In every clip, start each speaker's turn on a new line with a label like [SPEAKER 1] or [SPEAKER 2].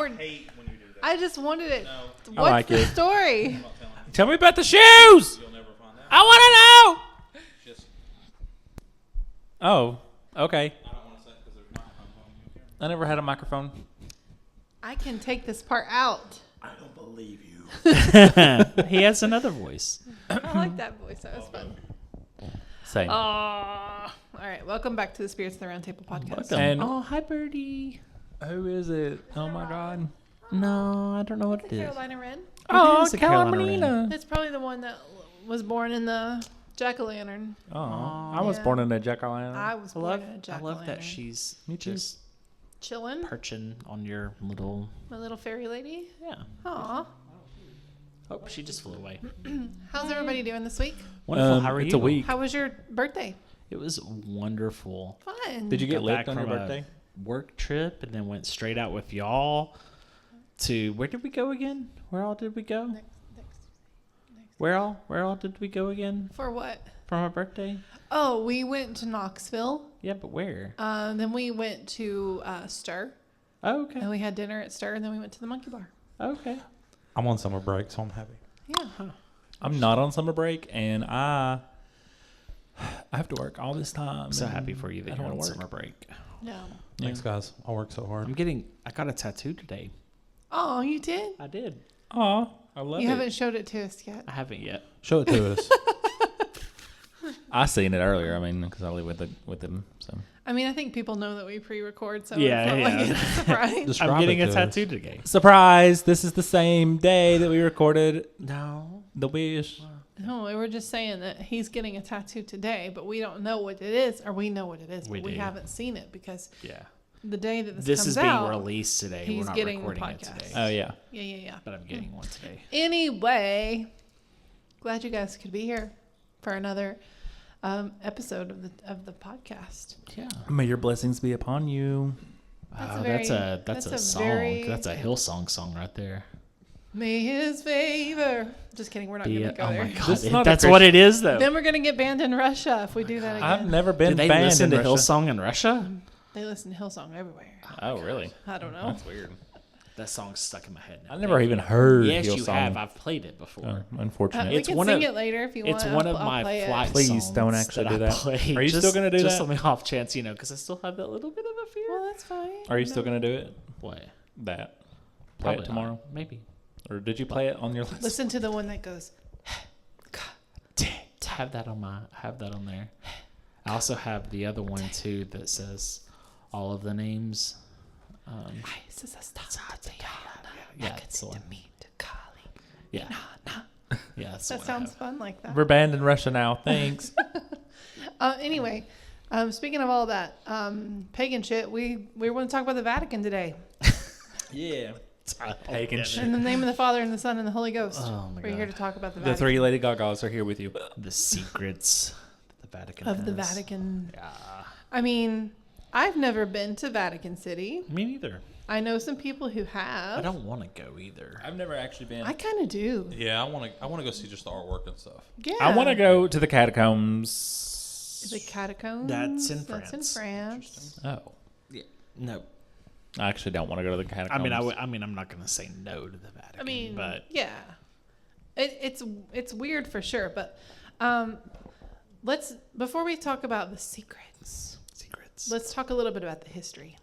[SPEAKER 1] hate when you do that.
[SPEAKER 2] I just wanted it.
[SPEAKER 1] No.
[SPEAKER 2] What's
[SPEAKER 3] like
[SPEAKER 2] the
[SPEAKER 3] it.
[SPEAKER 2] story?
[SPEAKER 1] I'm not telling you.
[SPEAKER 3] Tell me about the shoes.
[SPEAKER 1] You'll never find out.
[SPEAKER 3] I want to know.
[SPEAKER 1] Just,
[SPEAKER 3] Oh, okay.
[SPEAKER 1] I don't want to say it because there's not a phone.
[SPEAKER 3] I never had a microphone.
[SPEAKER 2] I can take this part out.
[SPEAKER 1] I don't believe you.
[SPEAKER 4] He has another voice.
[SPEAKER 2] I like that voice. That was fun.
[SPEAKER 3] Same.
[SPEAKER 2] All right. Welcome back to the Spirits of the Round Table podcast.
[SPEAKER 3] Welcome. And
[SPEAKER 4] Oh, hi, Birdie.
[SPEAKER 3] who is it? Oh my God.
[SPEAKER 4] No, I don't know what
[SPEAKER 2] The
[SPEAKER 4] it is.
[SPEAKER 2] Carolina Wren.
[SPEAKER 3] Oh,
[SPEAKER 4] is a Carolina
[SPEAKER 3] Carolina.
[SPEAKER 2] That's probably the one that was born in the jack-o'-lantern.
[SPEAKER 3] Oh, I was
[SPEAKER 2] Yeah.
[SPEAKER 3] born in a jack-o'-lantern.
[SPEAKER 2] I was
[SPEAKER 4] I
[SPEAKER 2] born
[SPEAKER 4] love,
[SPEAKER 2] in a
[SPEAKER 4] I
[SPEAKER 2] jack-o'-lantern.
[SPEAKER 4] love that she's
[SPEAKER 3] Me too.
[SPEAKER 4] just
[SPEAKER 2] chilling.
[SPEAKER 4] perching on your little.
[SPEAKER 2] My little fairy lady.
[SPEAKER 4] Yeah.
[SPEAKER 2] Aw.
[SPEAKER 4] Oh, she just flew away.
[SPEAKER 2] How's everybody doing this week?
[SPEAKER 4] Wonderful. How are
[SPEAKER 3] it's
[SPEAKER 4] you?
[SPEAKER 3] a week.
[SPEAKER 2] How was your birthday?
[SPEAKER 4] It was wonderful.
[SPEAKER 2] Fun.
[SPEAKER 3] Did you get
[SPEAKER 4] Got
[SPEAKER 3] licked
[SPEAKER 4] back
[SPEAKER 3] on your
[SPEAKER 4] from a
[SPEAKER 3] birthday?
[SPEAKER 4] Work trip and then went straight out with y'all to where did we go again? Where all did we go?
[SPEAKER 2] Next.
[SPEAKER 4] Where all did we go again
[SPEAKER 2] For what?
[SPEAKER 4] for my birthday?
[SPEAKER 2] Oh, we went to Knoxville.
[SPEAKER 4] Yeah, but where?
[SPEAKER 2] Then we went to Stir.
[SPEAKER 4] Oh, okay.
[SPEAKER 2] And we had dinner at Stir, and then we went to the Monkey Bar.
[SPEAKER 4] Okay.
[SPEAKER 1] I'm on summer break, so I'm happy.
[SPEAKER 2] Yeah.
[SPEAKER 3] I'm not on summer break, and I have to work all this time.
[SPEAKER 4] I'm so
[SPEAKER 3] and
[SPEAKER 4] happy for you
[SPEAKER 3] I
[SPEAKER 4] that
[SPEAKER 3] don't
[SPEAKER 4] you're on
[SPEAKER 3] wanna work.
[SPEAKER 4] summer break.
[SPEAKER 2] No.
[SPEAKER 1] Thanks, guys. I work so hard.
[SPEAKER 4] I got a tattoo today.
[SPEAKER 2] Oh, you did?
[SPEAKER 4] I did.
[SPEAKER 3] Aw, I love
[SPEAKER 2] You
[SPEAKER 3] it.
[SPEAKER 2] haven't showed it to us yet.
[SPEAKER 4] I haven't yet.
[SPEAKER 1] Show it to us.
[SPEAKER 3] I seen it earlier. I mean, because I live with him. So
[SPEAKER 2] I mean, I think people know that we pre-record, so
[SPEAKER 4] Yeah,
[SPEAKER 2] it's not like
[SPEAKER 4] yeah.
[SPEAKER 2] it's a surprise.
[SPEAKER 1] Describe
[SPEAKER 4] I'm getting
[SPEAKER 1] it
[SPEAKER 4] a
[SPEAKER 1] to
[SPEAKER 4] tattoo
[SPEAKER 1] us.
[SPEAKER 4] today.
[SPEAKER 3] surprise! This is the same day that we recorded
[SPEAKER 4] No.
[SPEAKER 3] the Wish.
[SPEAKER 2] No, we were just saying that he's getting a tattoo today, but we don't know what it is, or we know what it is,
[SPEAKER 4] We
[SPEAKER 2] but we
[SPEAKER 4] do.
[SPEAKER 2] haven't seen it because
[SPEAKER 4] Yeah.
[SPEAKER 2] the day that this
[SPEAKER 4] This
[SPEAKER 2] comes
[SPEAKER 4] is being
[SPEAKER 2] out,
[SPEAKER 4] released today.
[SPEAKER 2] he's
[SPEAKER 4] We're not
[SPEAKER 2] getting the
[SPEAKER 4] recording it
[SPEAKER 2] podcast.
[SPEAKER 4] today.
[SPEAKER 3] Oh yeah.
[SPEAKER 2] Yeah.
[SPEAKER 4] But I'm getting one today.
[SPEAKER 2] Anyway, glad you guys could be here for another episode of the podcast.
[SPEAKER 4] Yeah.
[SPEAKER 3] May your blessings be upon you.
[SPEAKER 2] That's a
[SPEAKER 4] That's
[SPEAKER 2] very-
[SPEAKER 4] a song. That's a Hillsong song right there.
[SPEAKER 2] May his favor. Just kidding. We're not going to go
[SPEAKER 4] oh
[SPEAKER 2] there.
[SPEAKER 4] my God.
[SPEAKER 3] This is not a
[SPEAKER 4] That's what it is, though.
[SPEAKER 2] Then we're going to get banned in Russia if we do that again.
[SPEAKER 3] I've never been
[SPEAKER 4] Do they
[SPEAKER 3] banned
[SPEAKER 4] listen
[SPEAKER 3] in
[SPEAKER 4] to
[SPEAKER 3] Russia.
[SPEAKER 4] Hillsong in Russia?
[SPEAKER 2] They listen to Hillsong everywhere.
[SPEAKER 3] Oh really?
[SPEAKER 2] I don't know.
[SPEAKER 3] That's weird.
[SPEAKER 4] That song's stuck in my head now.
[SPEAKER 3] I never even heard.
[SPEAKER 4] Yes, you
[SPEAKER 3] Hillsong.
[SPEAKER 4] have. I've played it before.
[SPEAKER 3] Oh, unfortunate.
[SPEAKER 2] We
[SPEAKER 4] It's
[SPEAKER 2] can
[SPEAKER 4] one
[SPEAKER 2] sing
[SPEAKER 4] of-
[SPEAKER 2] it later if you want.
[SPEAKER 4] It's one of
[SPEAKER 2] I'll
[SPEAKER 4] my
[SPEAKER 2] play it.
[SPEAKER 4] flight
[SPEAKER 3] Please
[SPEAKER 4] songs
[SPEAKER 3] don't actually do
[SPEAKER 4] I
[SPEAKER 3] that.
[SPEAKER 4] play.
[SPEAKER 3] Are you
[SPEAKER 4] Just-
[SPEAKER 3] still gonna do
[SPEAKER 4] just
[SPEAKER 3] that?
[SPEAKER 4] on the off chance, because I still have that little bit of a fear.
[SPEAKER 2] Well, that's fine.
[SPEAKER 3] Are you still gonna do it?
[SPEAKER 4] What?
[SPEAKER 3] That. Play
[SPEAKER 4] Probably
[SPEAKER 3] it tomorrow,
[SPEAKER 4] not. Maybe.
[SPEAKER 3] or did you play it on your list?
[SPEAKER 2] Listen to the one that goes.
[SPEAKER 4] Have that on there. I also have the other one too that says all of the names. Yeah, it's the one. Yeah. Yeah, that's the
[SPEAKER 2] That
[SPEAKER 4] one I
[SPEAKER 2] sounds
[SPEAKER 4] have.
[SPEAKER 2] fun like that.
[SPEAKER 3] We're banned in Russia now. Thanks.
[SPEAKER 2] Anyway, speaking of all that pagan shit, we want to talk about the Vatican today.
[SPEAKER 3] yeah.
[SPEAKER 4] Pagan
[SPEAKER 3] shit.
[SPEAKER 2] In the name of the Father and the Son and the Holy Ghost.
[SPEAKER 4] Oh my
[SPEAKER 2] We're here
[SPEAKER 4] God.
[SPEAKER 2] to talk about the
[SPEAKER 3] The
[SPEAKER 2] Vatican.
[SPEAKER 3] three Lady Gagas are here with you.
[SPEAKER 4] The secrets that the Vatican
[SPEAKER 2] of the
[SPEAKER 4] has.
[SPEAKER 2] Vatican.
[SPEAKER 4] Yeah.
[SPEAKER 2] I mean, I've never been to Vatican City.
[SPEAKER 4] Me neither.
[SPEAKER 2] I know some people who have.
[SPEAKER 4] I don't want to go either.
[SPEAKER 3] I've never actually been.
[SPEAKER 2] I kind of do.
[SPEAKER 1] Yeah, I want to go see just the artwork and stuff.
[SPEAKER 2] Yeah.
[SPEAKER 3] I want to go to the catacombs.
[SPEAKER 2] The catacombs.
[SPEAKER 4] That's in
[SPEAKER 2] That's in France.
[SPEAKER 3] Oh,
[SPEAKER 4] Yeah. No.
[SPEAKER 3] I actually don't want to go to the catacombs.
[SPEAKER 4] I mean, I'm not going to say no to the Vatican.
[SPEAKER 2] I mean,
[SPEAKER 4] but
[SPEAKER 2] yeah, it's weird for sure. But let's before we talk about the secrets, let's talk a little bit about the history.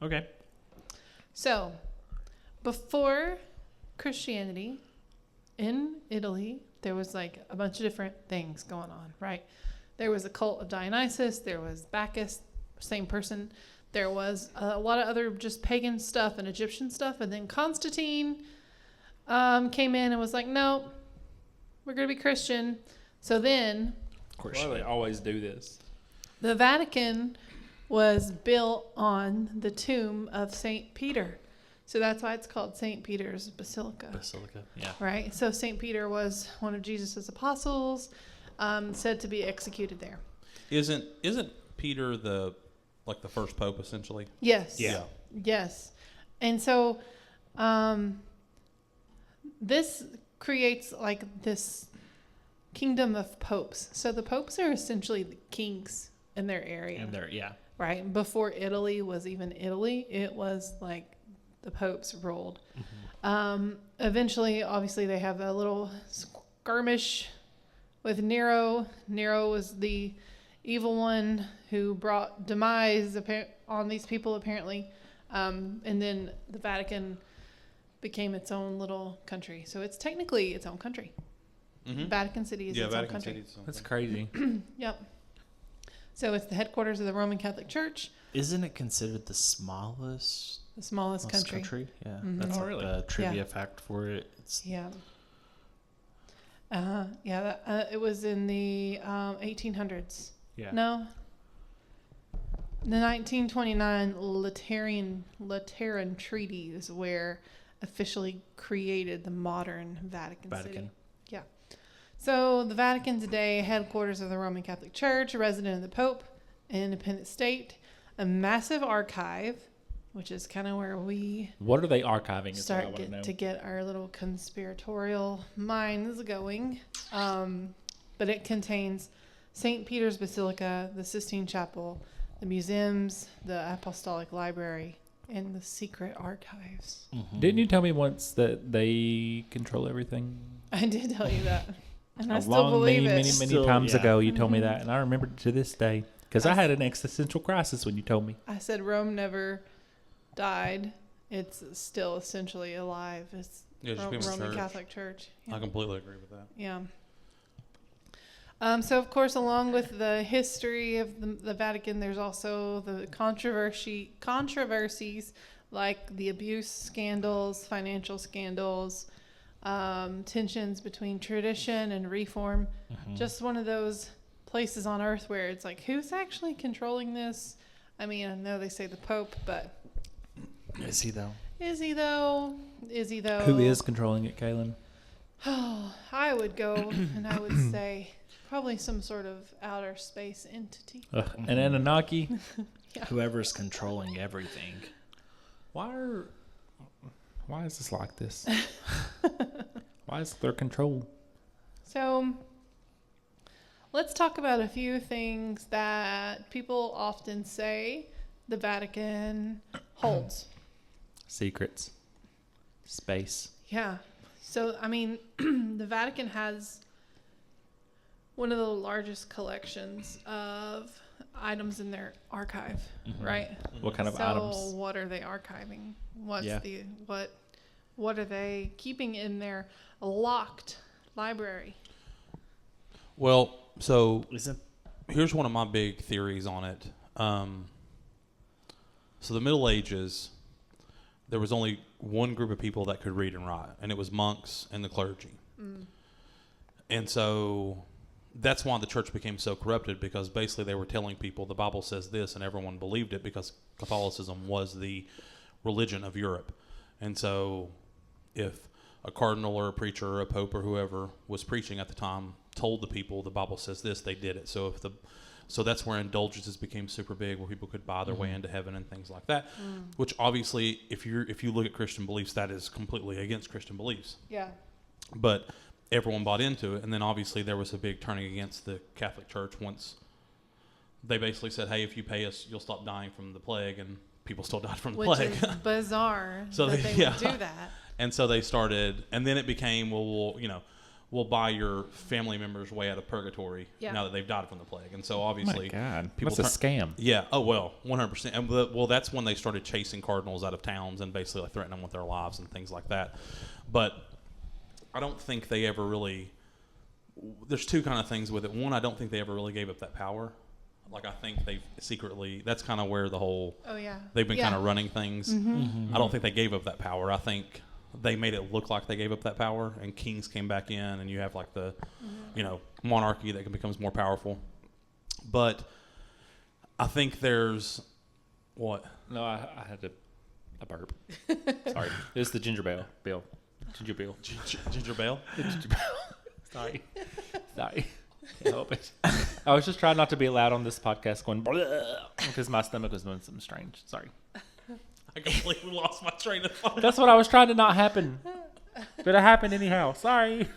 [SPEAKER 4] Okay.
[SPEAKER 2] So, before Christianity in Italy, there was like a bunch of different things going on, right? There was a cult of Dionysius. There was Bacchus, same person. There was a lot of other just pagan stuff and Egyptian stuff. And then Constantine came in and was like, no, we're going to be Christian. So then
[SPEAKER 4] Of course.
[SPEAKER 3] Why do they always do this?
[SPEAKER 2] the Vatican was built on the tomb of St. Peter. So that's why it's called St. Peter's Basilica.
[SPEAKER 4] Basilica. Yeah.
[SPEAKER 2] Right? So St. Peter was one of Jesus' apostles, said to be executed there.
[SPEAKER 1] Isn't Peter the first pope essentially?
[SPEAKER 2] Yes.
[SPEAKER 4] Yeah.
[SPEAKER 2] Yes. And so this creates like this kingdom of popes. So the popes are essentially the kings in their area.
[SPEAKER 4] And there, yeah.
[SPEAKER 2] Right? Before Italy was even Italy, it was like the popes ruled. Eventually, obviously, they have a little skirmish with Nero. Nero was the evil one who brought demise on these people, apparently. And then the Vatican became its own little country. So it's technically its own country.
[SPEAKER 1] Mm-hmm.
[SPEAKER 2] Vatican City is its
[SPEAKER 1] Vatican
[SPEAKER 2] own country.
[SPEAKER 1] City's
[SPEAKER 3] That's crazy.
[SPEAKER 2] Yep. So it's the headquarters of the Roman Catholic Church,
[SPEAKER 4] Isn't it considered the smallest
[SPEAKER 2] the smallest country.
[SPEAKER 4] Yeah,
[SPEAKER 2] Mhm.
[SPEAKER 4] that's
[SPEAKER 3] Oh,
[SPEAKER 4] like
[SPEAKER 3] really?
[SPEAKER 4] the trivia
[SPEAKER 2] Yeah.
[SPEAKER 4] fact for it. It's
[SPEAKER 2] Yeah. It was in the 1800s.
[SPEAKER 4] yeah.
[SPEAKER 2] No. The 1929 Lateran Treaty is where officially created the modern Vatican City. Yeah. So the Vatican today, headquarters of the Roman Catholic Church, a resident of the Pope, an independent state, a massive archive, which is kind of where we
[SPEAKER 3] What are they archiving? Is what I
[SPEAKER 2] start
[SPEAKER 3] want to know.
[SPEAKER 2] to get our little conspiratorial minds going. But it contains St. Peter's Basilica, the Sistine Chapel, the museums, the Apostolic Library, and the secret archives.
[SPEAKER 4] Mhm.
[SPEAKER 3] Didn't you tell me once that they control everything?
[SPEAKER 2] I did tell you that. And I
[SPEAKER 3] A
[SPEAKER 2] still
[SPEAKER 3] long,
[SPEAKER 2] believe
[SPEAKER 3] many,
[SPEAKER 2] it.
[SPEAKER 3] many
[SPEAKER 4] Still,
[SPEAKER 3] times
[SPEAKER 4] yeah.
[SPEAKER 3] ago, you told me
[SPEAKER 2] Mhm.
[SPEAKER 3] that, and I remember it to this day because I had an existential crisis when you told me.
[SPEAKER 2] I said Rome never died. It's still essentially alive. It's
[SPEAKER 1] Yeah, just being a
[SPEAKER 2] Roman
[SPEAKER 1] church.
[SPEAKER 2] Catholic Church.
[SPEAKER 1] I completely agree with that.
[SPEAKER 2] Yeah. So, of course, along with the history of the Vatican, there's also the controversies like the abuse scandals, financial scandals, tensions between tradition and reform.
[SPEAKER 4] Mhm.
[SPEAKER 2] Just one of those places on earth where it's like, who's actually controlling this? I mean, I know they say the Pope, but
[SPEAKER 4] Is he though?
[SPEAKER 2] is he though? Is he though?
[SPEAKER 3] Who is controlling it, Kaylin?
[SPEAKER 2] Oh, I would go and I would say probably some sort of outer space entity.
[SPEAKER 3] An Anunnaki?
[SPEAKER 4] Whoever's controlling everything.
[SPEAKER 3] Why is this like this? Why is there control?
[SPEAKER 2] So let's talk about a few things that people often say the Vatican holds.
[SPEAKER 3] Secrets. Space.
[SPEAKER 2] Yeah. So, I mean, the Vatican has one of the largest collections of items in their archive, right?
[SPEAKER 3] What kind of
[SPEAKER 2] So
[SPEAKER 3] items?
[SPEAKER 2] what are they archiving?
[SPEAKER 3] Yeah.
[SPEAKER 2] What are they keeping in their locked library?
[SPEAKER 1] Well, so
[SPEAKER 4] Isn't
[SPEAKER 1] here's one of my big theories on it. So the Middle Ages, there was only one group of people that could read and write, and it was monks and the clergy. And so that's why the church became so corrupted, because basically they were telling people the Bible says this, and everyone believed it because Catholicism was the religion of Europe. And so if a cardinal or a preacher or a pope or whoever was preaching at the time told the people the Bible says this, they did it. So that's where indulgences became super big, where people could buy their way into heaven and things like that. Which obviously, if you look at Christian beliefs, that is completely against Christian beliefs.
[SPEAKER 2] Yeah.
[SPEAKER 1] But everyone bought into it, and then obviously there was a big turning against the Catholic Church once they basically said, "Hey, if you pay us, you'll stop dying from the plague," and people still died from the
[SPEAKER 2] Which
[SPEAKER 1] plague.
[SPEAKER 2] is bizarre
[SPEAKER 1] So
[SPEAKER 2] that
[SPEAKER 1] they-
[SPEAKER 2] they
[SPEAKER 1] yeah.
[SPEAKER 2] would do that.
[SPEAKER 1] And so they started, and then it became, we'll buy your family members way out of purgatory
[SPEAKER 2] Yeah.
[SPEAKER 1] now that they've died from the plague. And so
[SPEAKER 3] Oh my
[SPEAKER 1] obviously,
[SPEAKER 3] God.
[SPEAKER 1] people
[SPEAKER 3] That's a scam.
[SPEAKER 1] yeah, oh well, 100%. And well, that's when they started chasing cardinals out of towns and basically like threatening them with their lives and things like that. But I don't think they ever really. There's two kind of things with it. One, I don't think they ever really gave up that power. Like I think they secretly. That's kind of where the whole.
[SPEAKER 2] Oh yeah.
[SPEAKER 1] They've been
[SPEAKER 2] Yeah.
[SPEAKER 1] kind of running things. I don't think they gave up that power. I think they made it look like they gave up that power, and kings came back in, and you have like the, monarchy that becomes more powerful. But I think there's what?
[SPEAKER 3] No, I had a burp. Sorry. It was the ginger ale. Ginger ale.
[SPEAKER 1] Ginger Bale?
[SPEAKER 3] Sorry. Sorry. Can't help it. I was just trying not to be loud on this podcast going because my stomach was doing something strange. Sorry.
[SPEAKER 1] I completely lost my train of thought.
[SPEAKER 3] That's what I was trying to not happen. But it happened anyhow. Sorry.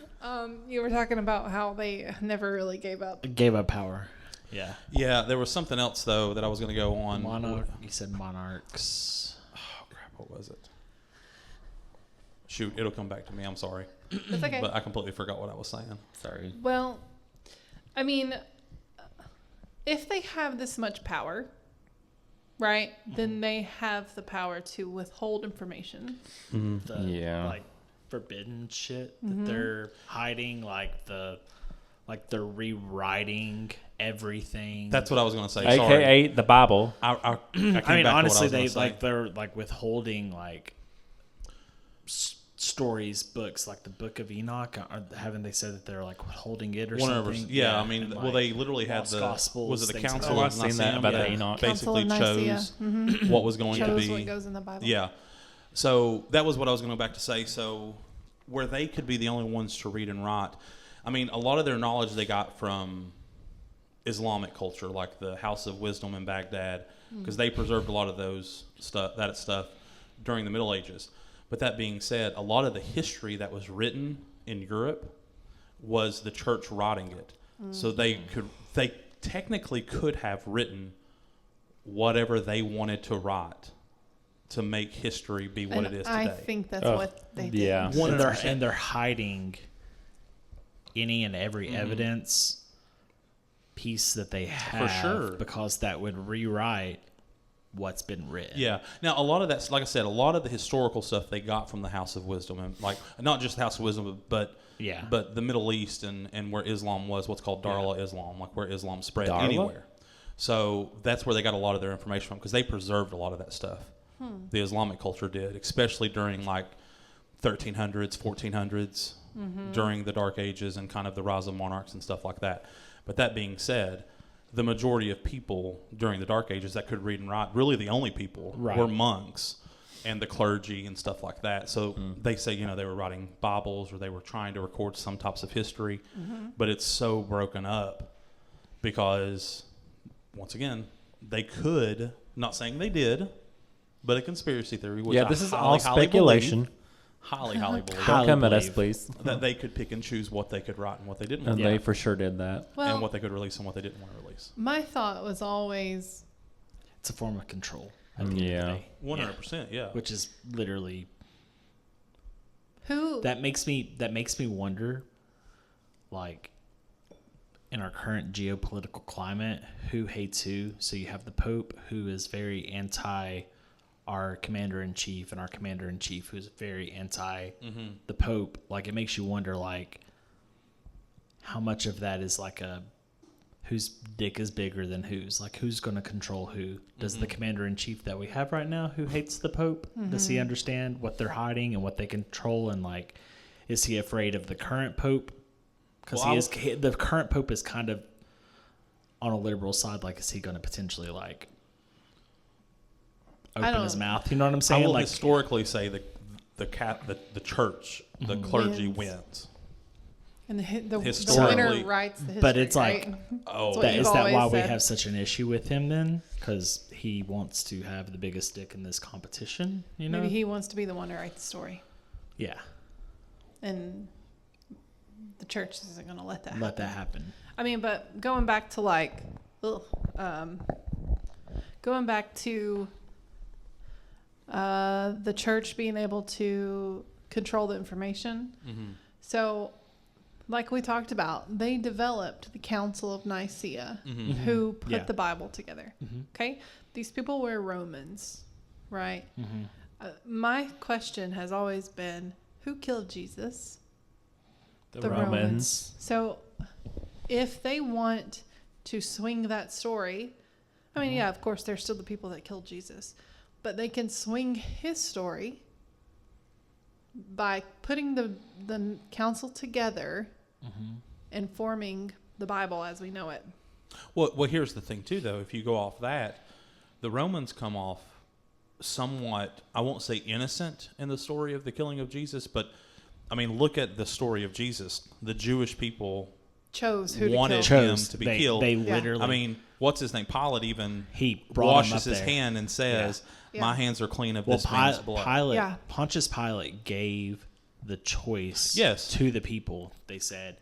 [SPEAKER 2] You were talking about how they never really gave up.
[SPEAKER 4] gave up power? Yeah.
[SPEAKER 1] Yeah, there was something else though that I was going to go on.
[SPEAKER 4] Monarch. You said monarchs.
[SPEAKER 1] Oh crap! What was it? Shoot, it'll come back to me. I'm sorry.
[SPEAKER 2] That's okay.
[SPEAKER 1] But I completely forgot what I was saying.
[SPEAKER 3] Sorry.
[SPEAKER 2] Well, I mean, if they have this much power, right, then they have the power to withhold information.
[SPEAKER 4] The, like, forbidden shit that they're hiding, like they're rewriting everything.
[SPEAKER 1] That's what I was going to say.
[SPEAKER 3] AKA the Bible.
[SPEAKER 1] I came
[SPEAKER 4] I mean,
[SPEAKER 1] back
[SPEAKER 4] honestly,
[SPEAKER 1] to what I was gonna say.
[SPEAKER 4] they're like withholding like stories, books, like the Book of Enoch. Haven't they said that they're like withholding it or
[SPEAKER 1] 100%.
[SPEAKER 4] something?
[SPEAKER 1] Yeah, I mean,
[SPEAKER 4] and,
[SPEAKER 1] well,
[SPEAKER 4] like,
[SPEAKER 1] they literally had
[SPEAKER 4] lost
[SPEAKER 1] the
[SPEAKER 4] Gospels,
[SPEAKER 1] was it the
[SPEAKER 4] things like
[SPEAKER 1] Council
[SPEAKER 4] that.
[SPEAKER 1] of
[SPEAKER 3] I've seen that
[SPEAKER 1] Nicaea
[SPEAKER 3] about the
[SPEAKER 1] that
[SPEAKER 3] Enoch.
[SPEAKER 1] basically
[SPEAKER 2] Council of Nicaea.
[SPEAKER 1] chose what was going to
[SPEAKER 2] Chose
[SPEAKER 1] be.
[SPEAKER 2] what goes in the Bible.
[SPEAKER 1] Yeah. So that was what I was going to go back to say. So where they could be the only ones to read and write, I mean, a lot of their knowledge they got from Islamic culture, like the House of Wisdom in Baghdad, because they preserved a lot of those stuff during the Middle Ages. But that being said, a lot of the history that was written in Europe was the church writing it. So they technically could have written whatever they wanted to write to make history be what
[SPEAKER 2] And
[SPEAKER 1] it is
[SPEAKER 2] I
[SPEAKER 1] today.
[SPEAKER 2] think that's
[SPEAKER 3] Oh,
[SPEAKER 2] what they did.
[SPEAKER 3] yeah.
[SPEAKER 4] And they're hiding any and every evidence piece that they have,
[SPEAKER 1] sure.
[SPEAKER 4] because that would rewrite what's been written.
[SPEAKER 1] Yeah. Now, a lot of that's, like I said, a lot of the historical stuff they got from the House of Wisdom, and like not just the House of Wisdom, but the Middle East and where Islam was, what's called Darla Islam, like where Islam spread
[SPEAKER 3] Darla?
[SPEAKER 1] anywhere. So that's where they got a lot of their information from, because they preserved a lot of that stuff. The Islamic culture did, especially during like 1300s, 1400s, during the Dark Ages and kind of the rise of monarchs and stuff like that. But that being said, the majority of people during the Dark Ages that could read and write, really the only people, were monks and the clergy and stuff like that. So they say, they were writing Bibles or they were trying to record some types of history. But it's so broken up because, once again, they could, not saying they did, but a conspiracy theory, which
[SPEAKER 3] This is
[SPEAKER 1] I
[SPEAKER 3] all
[SPEAKER 1] highly
[SPEAKER 3] speculation.
[SPEAKER 1] believe, highly believe.
[SPEAKER 3] Don't come at us,
[SPEAKER 4] believe.
[SPEAKER 3] please.
[SPEAKER 1] That they could pick and choose what they could write and what they didn't
[SPEAKER 3] And
[SPEAKER 1] want to
[SPEAKER 3] they for sure did that.
[SPEAKER 2] Well,
[SPEAKER 1] and what they could release and what they didn't want to release.
[SPEAKER 2] my thought was always,
[SPEAKER 4] It's a form of control. At the end of the day.
[SPEAKER 1] 100%, yeah.
[SPEAKER 4] Which is literally
[SPEAKER 2] who?
[SPEAKER 4] that makes me wonder, like, in our current geopolitical climate, who hates who. So you have the Pope, who is very anti our commander-in-chief, and our commander-in-chief who's very anti the Pope. Like, it makes you wonder, like, how much of that is like a whose dick is bigger than whose? Like, who's going to control who? Does the commander-in-chief that we have right now, who hates the Pope, does he understand what they're hiding and what they control? And, like, is he afraid of the current Pope? Because the current Pope is kind of on a liberal side. Like, is he going to potentially, like, open his mouth? You know what I'm saying?
[SPEAKER 1] I will
[SPEAKER 4] Like,
[SPEAKER 1] historically say the church, the clergy wins.
[SPEAKER 2] And the
[SPEAKER 1] Historically.
[SPEAKER 2] winner writes the history,
[SPEAKER 4] but it's like,
[SPEAKER 2] right?
[SPEAKER 1] Oh,
[SPEAKER 2] what you've
[SPEAKER 4] is that why
[SPEAKER 2] always
[SPEAKER 4] we
[SPEAKER 2] said.
[SPEAKER 4] have such an issue with him then? Because he wants to have the biggest dick in this competition, you know?
[SPEAKER 2] Maybe he wants to be the one to write the story.
[SPEAKER 4] Yeah.
[SPEAKER 2] And the church isn't going to let that happen.
[SPEAKER 4] Let that happen.
[SPEAKER 2] I mean, but going back to like, going back to the church being able to control the information. So, like we talked about, they developed the Council of Nicaea, who put the Bible together. Okay? These people were Romans, right? My question has always been, who killed Jesus?
[SPEAKER 3] The Romans.
[SPEAKER 2] So, if they want to swing that story, I mean, yeah, of course, they're still the people that killed Jesus, but they can swing his story by putting the council together and forming the Bible as we know it.
[SPEAKER 1] Well, here's the thing, too, though. If you go off that, the Romans come off somewhat, I won't say innocent in the story of the killing of Jesus, but, I mean, look at the story of Jesus. The Jewish people
[SPEAKER 2] Chose who
[SPEAKER 1] wanted
[SPEAKER 2] to kill.
[SPEAKER 1] him to be killed.
[SPEAKER 4] They literally.
[SPEAKER 1] I mean, what's his name? Pilate even
[SPEAKER 4] he brought him
[SPEAKER 1] washes
[SPEAKER 4] up
[SPEAKER 1] his
[SPEAKER 4] there.
[SPEAKER 1] hand and says,
[SPEAKER 2] Yeah.
[SPEAKER 1] my hands are clean of
[SPEAKER 4] Well,
[SPEAKER 1] this man's blood.
[SPEAKER 4] Pilate,
[SPEAKER 2] Yeah.
[SPEAKER 4] Pontius Pilate gave the choice
[SPEAKER 1] to
[SPEAKER 4] the people. They said,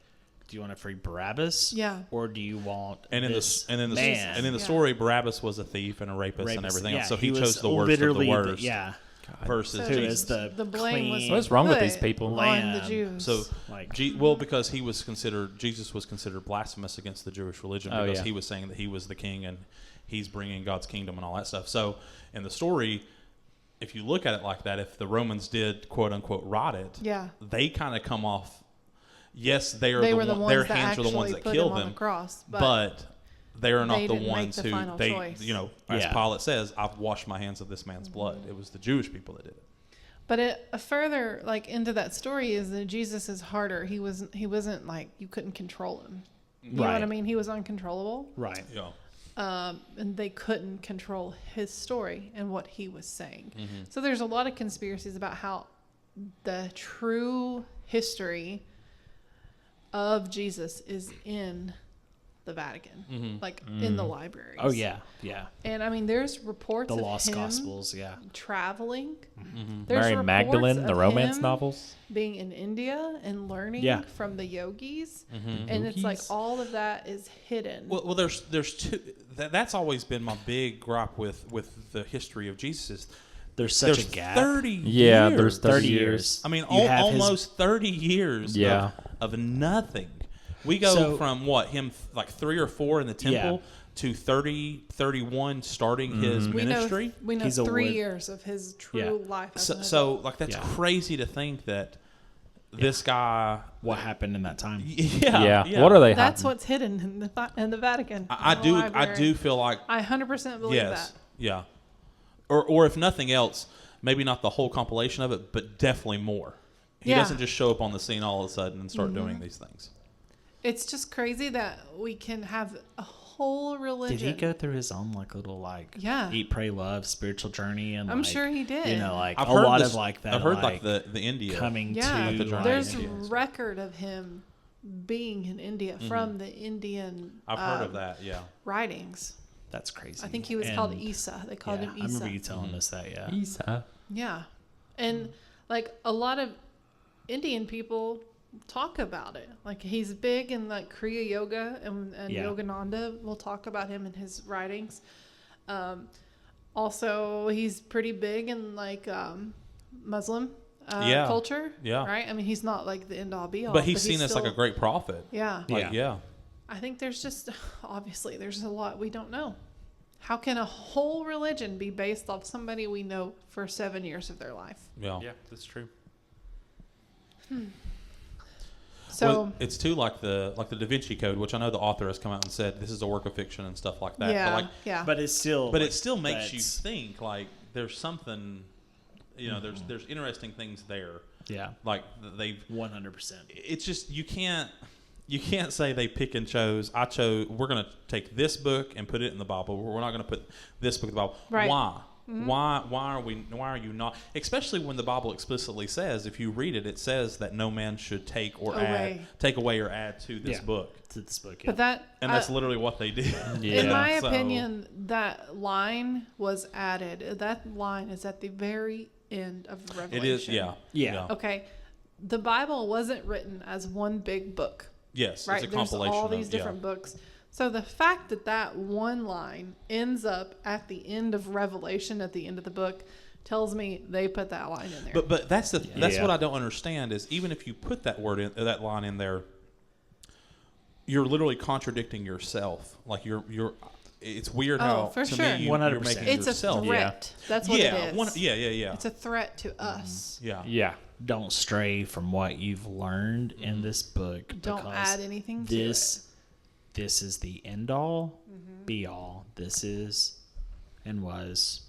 [SPEAKER 4] do you want to free Barabbas?
[SPEAKER 2] Yeah.
[SPEAKER 4] Or do you want
[SPEAKER 1] And in
[SPEAKER 4] this
[SPEAKER 1] the
[SPEAKER 4] man?
[SPEAKER 1] and in the story, Barabbas was a thief and a rapist and everything else. So he
[SPEAKER 4] was
[SPEAKER 1] chose the worst of the
[SPEAKER 4] literally
[SPEAKER 1] worst. versus
[SPEAKER 2] So
[SPEAKER 4] Who
[SPEAKER 1] Jesus.
[SPEAKER 4] is the
[SPEAKER 2] blame was
[SPEAKER 4] clean
[SPEAKER 3] What's wrong with
[SPEAKER 2] put
[SPEAKER 3] these people?
[SPEAKER 2] on the
[SPEAKER 4] Lamb.
[SPEAKER 2] Jews.
[SPEAKER 1] So,
[SPEAKER 4] like
[SPEAKER 1] because Jesus was considered blasphemous against the Jewish religion
[SPEAKER 3] Oh,
[SPEAKER 1] because
[SPEAKER 3] yeah.
[SPEAKER 1] he was saying that he was the king and he's bringing God's kingdom and all that stuff. So, in the story, if you look at it like that, if the Romans did quote unquote rot it,
[SPEAKER 2] yeah,
[SPEAKER 1] they kind of come off. Yes, they
[SPEAKER 2] they were
[SPEAKER 1] the
[SPEAKER 2] the
[SPEAKER 1] one, their
[SPEAKER 2] ones that
[SPEAKER 1] hands were
[SPEAKER 2] actually
[SPEAKER 1] the ones that
[SPEAKER 2] put
[SPEAKER 1] killed
[SPEAKER 2] him on
[SPEAKER 1] them,
[SPEAKER 2] the cross,
[SPEAKER 1] but they are not
[SPEAKER 2] they
[SPEAKER 1] the
[SPEAKER 2] didn't make
[SPEAKER 1] ones
[SPEAKER 2] the
[SPEAKER 1] who
[SPEAKER 2] final
[SPEAKER 1] they,
[SPEAKER 2] choice.
[SPEAKER 1] as
[SPEAKER 4] Yeah.
[SPEAKER 1] Pilate says, I've washed my hands of this man's blood. It was the Jewish people that did it.
[SPEAKER 2] But a further like into that story is that Jesus is harder. He wasn't like you couldn't control him. You know what I
[SPEAKER 4] Right.
[SPEAKER 2] mean? He was uncontrollable.
[SPEAKER 4] right.
[SPEAKER 1] Yeah.
[SPEAKER 2] And they couldn't control his story and what he was saying.
[SPEAKER 1] Mm-hmm.
[SPEAKER 2] So there's a lot of conspiracies about how the true history of Jesus is in the Vatican, like in the libraries.
[SPEAKER 4] Oh yeah, yeah.
[SPEAKER 2] And I mean, there's reports
[SPEAKER 4] The
[SPEAKER 2] of
[SPEAKER 4] Lost
[SPEAKER 2] him
[SPEAKER 4] Gospels, yeah.
[SPEAKER 2] traveling.
[SPEAKER 1] Mm-hmm.
[SPEAKER 2] There's
[SPEAKER 3] Mary
[SPEAKER 2] reports
[SPEAKER 3] Magdalene, the
[SPEAKER 2] of
[SPEAKER 3] romance
[SPEAKER 2] him
[SPEAKER 3] novels.
[SPEAKER 2] being in India and learning
[SPEAKER 4] Yeah.
[SPEAKER 2] from the yogis,
[SPEAKER 1] Mm-hmm.
[SPEAKER 2] and it's like
[SPEAKER 3] Yogis?
[SPEAKER 2] all of that is hidden.
[SPEAKER 1] Well, there's two. That's always been my big gripe with the history of Jesus. Is
[SPEAKER 4] There's such
[SPEAKER 1] there's
[SPEAKER 4] a gap.
[SPEAKER 1] 30
[SPEAKER 3] Yeah,
[SPEAKER 1] years.
[SPEAKER 3] there's
[SPEAKER 4] 30 years.
[SPEAKER 1] I mean,
[SPEAKER 4] You have his-
[SPEAKER 1] almost 30 years
[SPEAKER 3] Yeah.
[SPEAKER 1] of nothing. We go
[SPEAKER 4] So-
[SPEAKER 1] from him like 3 or 4 in the temple to 30, 31 starting his ministry.
[SPEAKER 2] We know
[SPEAKER 4] He's a
[SPEAKER 2] 3
[SPEAKER 4] wood-
[SPEAKER 2] years of his true
[SPEAKER 4] Yeah.
[SPEAKER 2] life. As an
[SPEAKER 1] So
[SPEAKER 2] adult.
[SPEAKER 1] like that's
[SPEAKER 4] Yeah.
[SPEAKER 1] crazy to think that this guy.
[SPEAKER 4] What happened in that time?
[SPEAKER 1] Yeah.
[SPEAKER 3] What are they
[SPEAKER 2] that's
[SPEAKER 3] hiding?
[SPEAKER 2] what's hidden in the Vatican.
[SPEAKER 1] I
[SPEAKER 2] in the
[SPEAKER 1] do.
[SPEAKER 2] library.
[SPEAKER 1] I do feel like
[SPEAKER 2] I 100% believe
[SPEAKER 1] yes.
[SPEAKER 2] that.
[SPEAKER 1] Yeah. Or if nothing else, maybe not the whole compilation of it, but definitely more. He
[SPEAKER 2] Yeah.
[SPEAKER 1] doesn't just show up on the scene all of a sudden and start doing these things.
[SPEAKER 2] It's just crazy that we can have a whole religion.
[SPEAKER 4] Did he go through his own
[SPEAKER 2] Yeah.
[SPEAKER 4] eat, pray, love spiritual journey? And
[SPEAKER 2] I'm sure he did.
[SPEAKER 4] You know, like
[SPEAKER 1] I've
[SPEAKER 4] a
[SPEAKER 1] heard
[SPEAKER 4] lot
[SPEAKER 1] this-
[SPEAKER 4] of like that.
[SPEAKER 1] I've heard like the India
[SPEAKER 4] coming
[SPEAKER 2] Yeah,
[SPEAKER 4] to
[SPEAKER 1] the journey
[SPEAKER 2] there's
[SPEAKER 1] in India.
[SPEAKER 2] record of him being in India from the Indian
[SPEAKER 1] I've heard of that. Yeah.
[SPEAKER 2] writings.
[SPEAKER 4] That's crazy.
[SPEAKER 2] I think he was called Isa. They called him
[SPEAKER 4] I remember
[SPEAKER 2] Isa.
[SPEAKER 4] you telling us that. Yeah.
[SPEAKER 3] Isa.
[SPEAKER 2] Yeah. And like a lot of Indian people talk about it. Like he's big in like Kriya Yoga and
[SPEAKER 4] Yeah.
[SPEAKER 2] Yogananda will talk about him in his writings. Also, he's pretty big in like Muslim
[SPEAKER 1] Yeah.
[SPEAKER 2] culture.
[SPEAKER 1] Yeah.
[SPEAKER 2] Right? I mean, he's not like the end all be all.
[SPEAKER 1] But he's seen as like
[SPEAKER 2] still-
[SPEAKER 1] a great prophet.
[SPEAKER 2] Yeah.
[SPEAKER 1] Like, yeah.
[SPEAKER 2] I think there's just, obviously, there's a lot we don't know. How can a whole religion be based off somebody we know for 7 years of their life?
[SPEAKER 1] Yeah.
[SPEAKER 3] Yeah, that's true.
[SPEAKER 2] So,
[SPEAKER 1] Well, it's too like the Da Vinci Code, which I know the author has come out and said this is a work of fiction and stuff like that.
[SPEAKER 2] yeah,
[SPEAKER 1] But like,
[SPEAKER 2] yeah.
[SPEAKER 4] But it still.
[SPEAKER 1] but
[SPEAKER 4] like,
[SPEAKER 1] it still makes you
[SPEAKER 4] that's-
[SPEAKER 1] think like there's something, there's interesting things there.
[SPEAKER 4] Yeah.
[SPEAKER 1] Like they've
[SPEAKER 4] 100%.
[SPEAKER 1] it's just you can't say they pick and chose. We're going to take this book and put it in the Bible. We're not going to put this book in the Bible.
[SPEAKER 2] Right.
[SPEAKER 1] Why? Why are you not? Especially when the Bible explicitly says, if you read it, it says that no man should take away or add to this
[SPEAKER 4] Yeah.
[SPEAKER 1] book.
[SPEAKER 4] To this book. Yeah.
[SPEAKER 2] but that,
[SPEAKER 1] And that's literally what they did.
[SPEAKER 3] Yeah.
[SPEAKER 2] in my
[SPEAKER 1] So-
[SPEAKER 2] opinion, that line was added. That line is at the very end of Revelation.
[SPEAKER 1] It is, yeah.
[SPEAKER 4] Yeah.
[SPEAKER 2] Okay. The Bible wasn't written as one big book.
[SPEAKER 1] Yes,
[SPEAKER 2] Right,
[SPEAKER 1] it's a
[SPEAKER 2] there's
[SPEAKER 1] compilation
[SPEAKER 2] all
[SPEAKER 1] of
[SPEAKER 2] these different books. So the fact that one line ends up at the end of Revelation, at the end of the book, tells me they put that line in there.
[SPEAKER 1] But that's that's
[SPEAKER 4] Yeah.
[SPEAKER 1] what I don't understand is even if you put that that line in there, you're literally contradicting yourself. Like you're it's weird how
[SPEAKER 2] for
[SPEAKER 1] to
[SPEAKER 2] sure.
[SPEAKER 1] me you're
[SPEAKER 4] 100%.
[SPEAKER 1] making
[SPEAKER 2] it's
[SPEAKER 1] yourself.
[SPEAKER 2] a threat. That's what it is.
[SPEAKER 1] Yeah.
[SPEAKER 2] It's a threat to us.
[SPEAKER 1] Yeah.
[SPEAKER 3] Yeah.
[SPEAKER 4] Don't stray from what you've learned in this book.
[SPEAKER 2] Don't
[SPEAKER 4] because
[SPEAKER 2] add anything
[SPEAKER 4] this is the end all, be all. This is and was.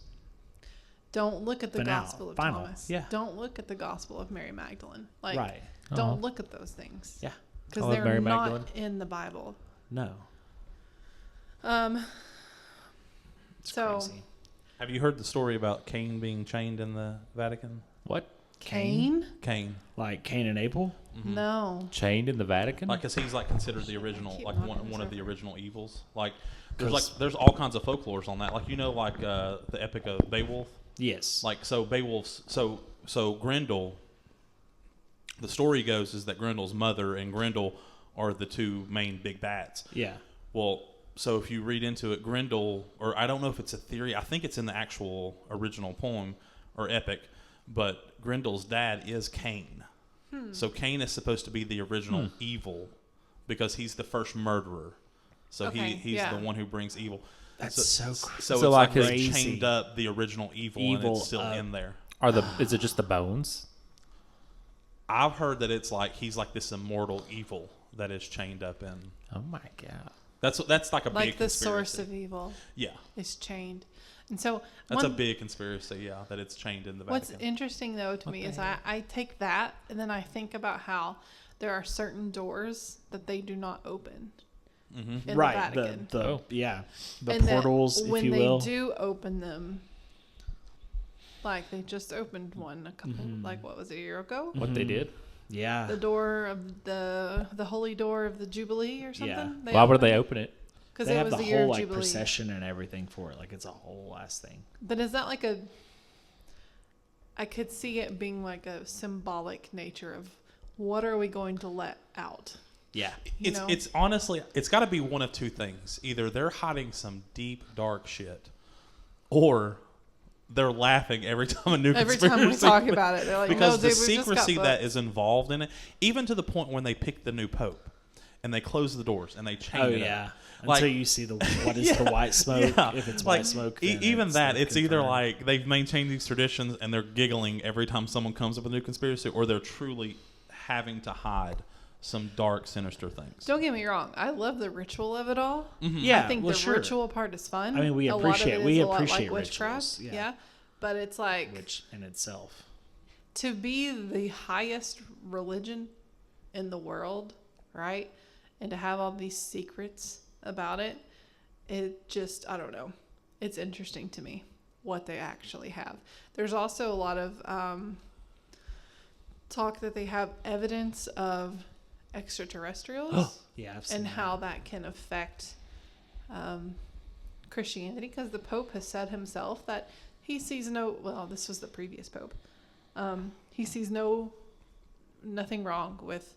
[SPEAKER 2] Don't look at the
[SPEAKER 4] Finale.
[SPEAKER 2] Gospel of
[SPEAKER 4] Final.
[SPEAKER 2] Thomas.
[SPEAKER 4] Yeah.
[SPEAKER 2] Don't look at the Gospel of Mary Magdalene. Like,
[SPEAKER 4] Right.
[SPEAKER 2] don't look at those things.
[SPEAKER 4] Yeah.
[SPEAKER 2] Because
[SPEAKER 3] I love
[SPEAKER 2] they're
[SPEAKER 3] Mary
[SPEAKER 2] not
[SPEAKER 3] Magdalene.
[SPEAKER 2] in the Bible.
[SPEAKER 4] No. It's
[SPEAKER 2] So
[SPEAKER 4] crazy.
[SPEAKER 1] Have you heard the story about Cain being chained in the Vatican?
[SPEAKER 3] What?
[SPEAKER 2] Cain?
[SPEAKER 1] Cain.
[SPEAKER 4] Like Cain and Abel?
[SPEAKER 2] No.
[SPEAKER 3] Chained in the Vatican?
[SPEAKER 1] Like, 'cause he's like considered the original,
[SPEAKER 2] Keep
[SPEAKER 1] like
[SPEAKER 2] knocking
[SPEAKER 1] one of
[SPEAKER 2] this
[SPEAKER 1] the
[SPEAKER 2] over.
[SPEAKER 1] original evils. Like, there's
[SPEAKER 4] 'Cause-
[SPEAKER 1] there's all kinds of folklores on that. Like, like the epic of Beowulf.
[SPEAKER 4] Yes.
[SPEAKER 1] Like, so Beowulf's so Grendel. The story goes is that Grendel's mother and Grendel are the two main big bats.
[SPEAKER 4] Yeah.
[SPEAKER 1] Well, so if you read into it, Grendel, or I don't know if it's a theory. I think it's in the actual original poem or epic, but Grendel's dad is Cain. So Cain is supposed to be the original evil because he's the first murderer. So he's the one who brings evil.
[SPEAKER 4] That's so
[SPEAKER 1] So it's
[SPEAKER 3] like
[SPEAKER 1] they
[SPEAKER 4] crazy.
[SPEAKER 1] chained up the original evil and it's still in there.
[SPEAKER 3] Is it just the bones?
[SPEAKER 1] I've heard that it's like he's like this immortal evil that is chained up in.
[SPEAKER 3] Oh my god.
[SPEAKER 1] That's like a big
[SPEAKER 2] Like the
[SPEAKER 1] conspiracy.
[SPEAKER 2] source of evil
[SPEAKER 1] Yeah.
[SPEAKER 2] is chained. And so
[SPEAKER 1] That's a big conspiracy, yeah, that it's chained in the
[SPEAKER 2] what's
[SPEAKER 1] Vatican.
[SPEAKER 2] interesting though to me is I take that and then I think about how there are certain doors that they do not open in the
[SPEAKER 4] Right.
[SPEAKER 2] Vatican.
[SPEAKER 4] The
[SPEAKER 2] And that
[SPEAKER 4] portals, if
[SPEAKER 2] when
[SPEAKER 4] you will.
[SPEAKER 2] they do open them, like they just opened one a couple, like what was it, a year ago?
[SPEAKER 3] What they did?
[SPEAKER 4] Yeah.
[SPEAKER 2] The door of the holy door of the Jubilee or something.
[SPEAKER 4] Yeah.
[SPEAKER 3] Why would they open it?
[SPEAKER 2] Because
[SPEAKER 4] They
[SPEAKER 2] it
[SPEAKER 4] have
[SPEAKER 2] was
[SPEAKER 4] the
[SPEAKER 2] the year
[SPEAKER 4] whole
[SPEAKER 2] of
[SPEAKER 4] like
[SPEAKER 2] Jubilee.
[SPEAKER 4] procession and everything for it. Like it's a whole last thing.
[SPEAKER 2] But is that like a? I could see it being like a symbolic nature of what are we going to let out?
[SPEAKER 4] Yeah.
[SPEAKER 2] You know?
[SPEAKER 1] It's honestly, it's got to be one of two things. Either they're hiding some deep, dark shit, or they're laughing every time a new
[SPEAKER 2] Every
[SPEAKER 1] conspiracy.
[SPEAKER 2] time we talk about it, they're like,
[SPEAKER 1] because
[SPEAKER 2] no,
[SPEAKER 1] the
[SPEAKER 2] dude, we just got
[SPEAKER 1] secrecy that
[SPEAKER 2] booked.
[SPEAKER 1] is involved in it, even to the point when they pick the new pope and they close the doors and they chain
[SPEAKER 4] Oh
[SPEAKER 1] it
[SPEAKER 4] yeah.
[SPEAKER 1] up.
[SPEAKER 4] Until
[SPEAKER 1] Like-
[SPEAKER 4] you see the what is the white smoke.
[SPEAKER 1] Yeah.
[SPEAKER 4] If it's
[SPEAKER 1] Like,
[SPEAKER 4] white smoke,
[SPEAKER 1] even that, it's either
[SPEAKER 4] confirmed.
[SPEAKER 1] like they've maintained these traditions and they're giggling every time someone comes up with a new conspiracy, or they're truly having to hide some dark, sinister things.
[SPEAKER 2] Don't get me wrong. I love the ritual of it all.
[SPEAKER 4] Yeah,
[SPEAKER 2] I think
[SPEAKER 4] well,
[SPEAKER 2] the
[SPEAKER 4] sure.
[SPEAKER 2] ritual part is fun.
[SPEAKER 4] I mean, we
[SPEAKER 2] A lot of
[SPEAKER 4] appreciate-
[SPEAKER 2] it
[SPEAKER 4] we
[SPEAKER 2] is a lot
[SPEAKER 4] appreciate
[SPEAKER 2] like witchcraft.
[SPEAKER 4] rituals, yeah.
[SPEAKER 2] But it's like
[SPEAKER 4] which in itself.
[SPEAKER 2] to be the highest religion in the world, right? And to have all these secrets about it, it just, I don't know. It's interesting to me what they actually have. There's also a lot of talk that they have evidence of extraterrestrials
[SPEAKER 4] Yeah, I've seen
[SPEAKER 2] and
[SPEAKER 4] that.
[SPEAKER 2] how that can affect Christianity, because the Pope has said himself that he sees this was the previous Pope. He sees nothing wrong with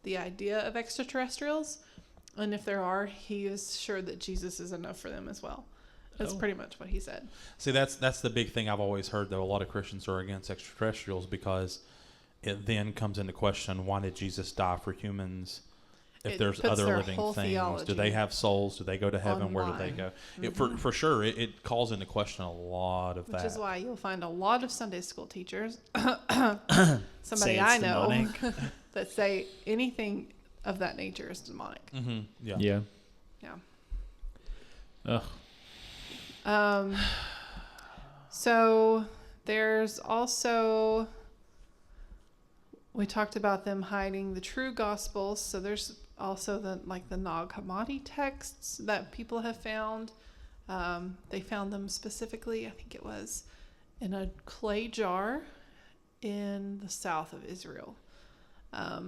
[SPEAKER 2] the idea of extraterrestrials, and if there are, he is sure that Jesus is enough for them as well. That's pretty much what he said.
[SPEAKER 1] See, that's the big thing I've always heard, though. A lot of Christians are against extraterrestrials because it then comes into question, why did Jesus die for humans if
[SPEAKER 2] It
[SPEAKER 1] there's
[SPEAKER 2] puts
[SPEAKER 1] other
[SPEAKER 2] their
[SPEAKER 1] living
[SPEAKER 2] whole
[SPEAKER 1] things? Do
[SPEAKER 2] theology
[SPEAKER 1] they have souls? Do they go to heaven? Where do they
[SPEAKER 2] online.
[SPEAKER 1] go? For sure, it calls into question a lot of
[SPEAKER 2] Which
[SPEAKER 1] that.
[SPEAKER 2] is why you'll find a lot of Sunday school teachers,
[SPEAKER 4] Say
[SPEAKER 2] somebody
[SPEAKER 4] it's
[SPEAKER 2] I know,
[SPEAKER 4] demonic.
[SPEAKER 2] that say anything of that nature is demonic.
[SPEAKER 1] Mm-hmm. Yeah.
[SPEAKER 3] Yeah.
[SPEAKER 2] Yeah.
[SPEAKER 3] Ugh.
[SPEAKER 2] So there's also, we talked about them hiding the true gospels. So there's also the Nag Hammadi texts that people have found. They found them specifically, I think it was in a clay jar in the south of Israel. I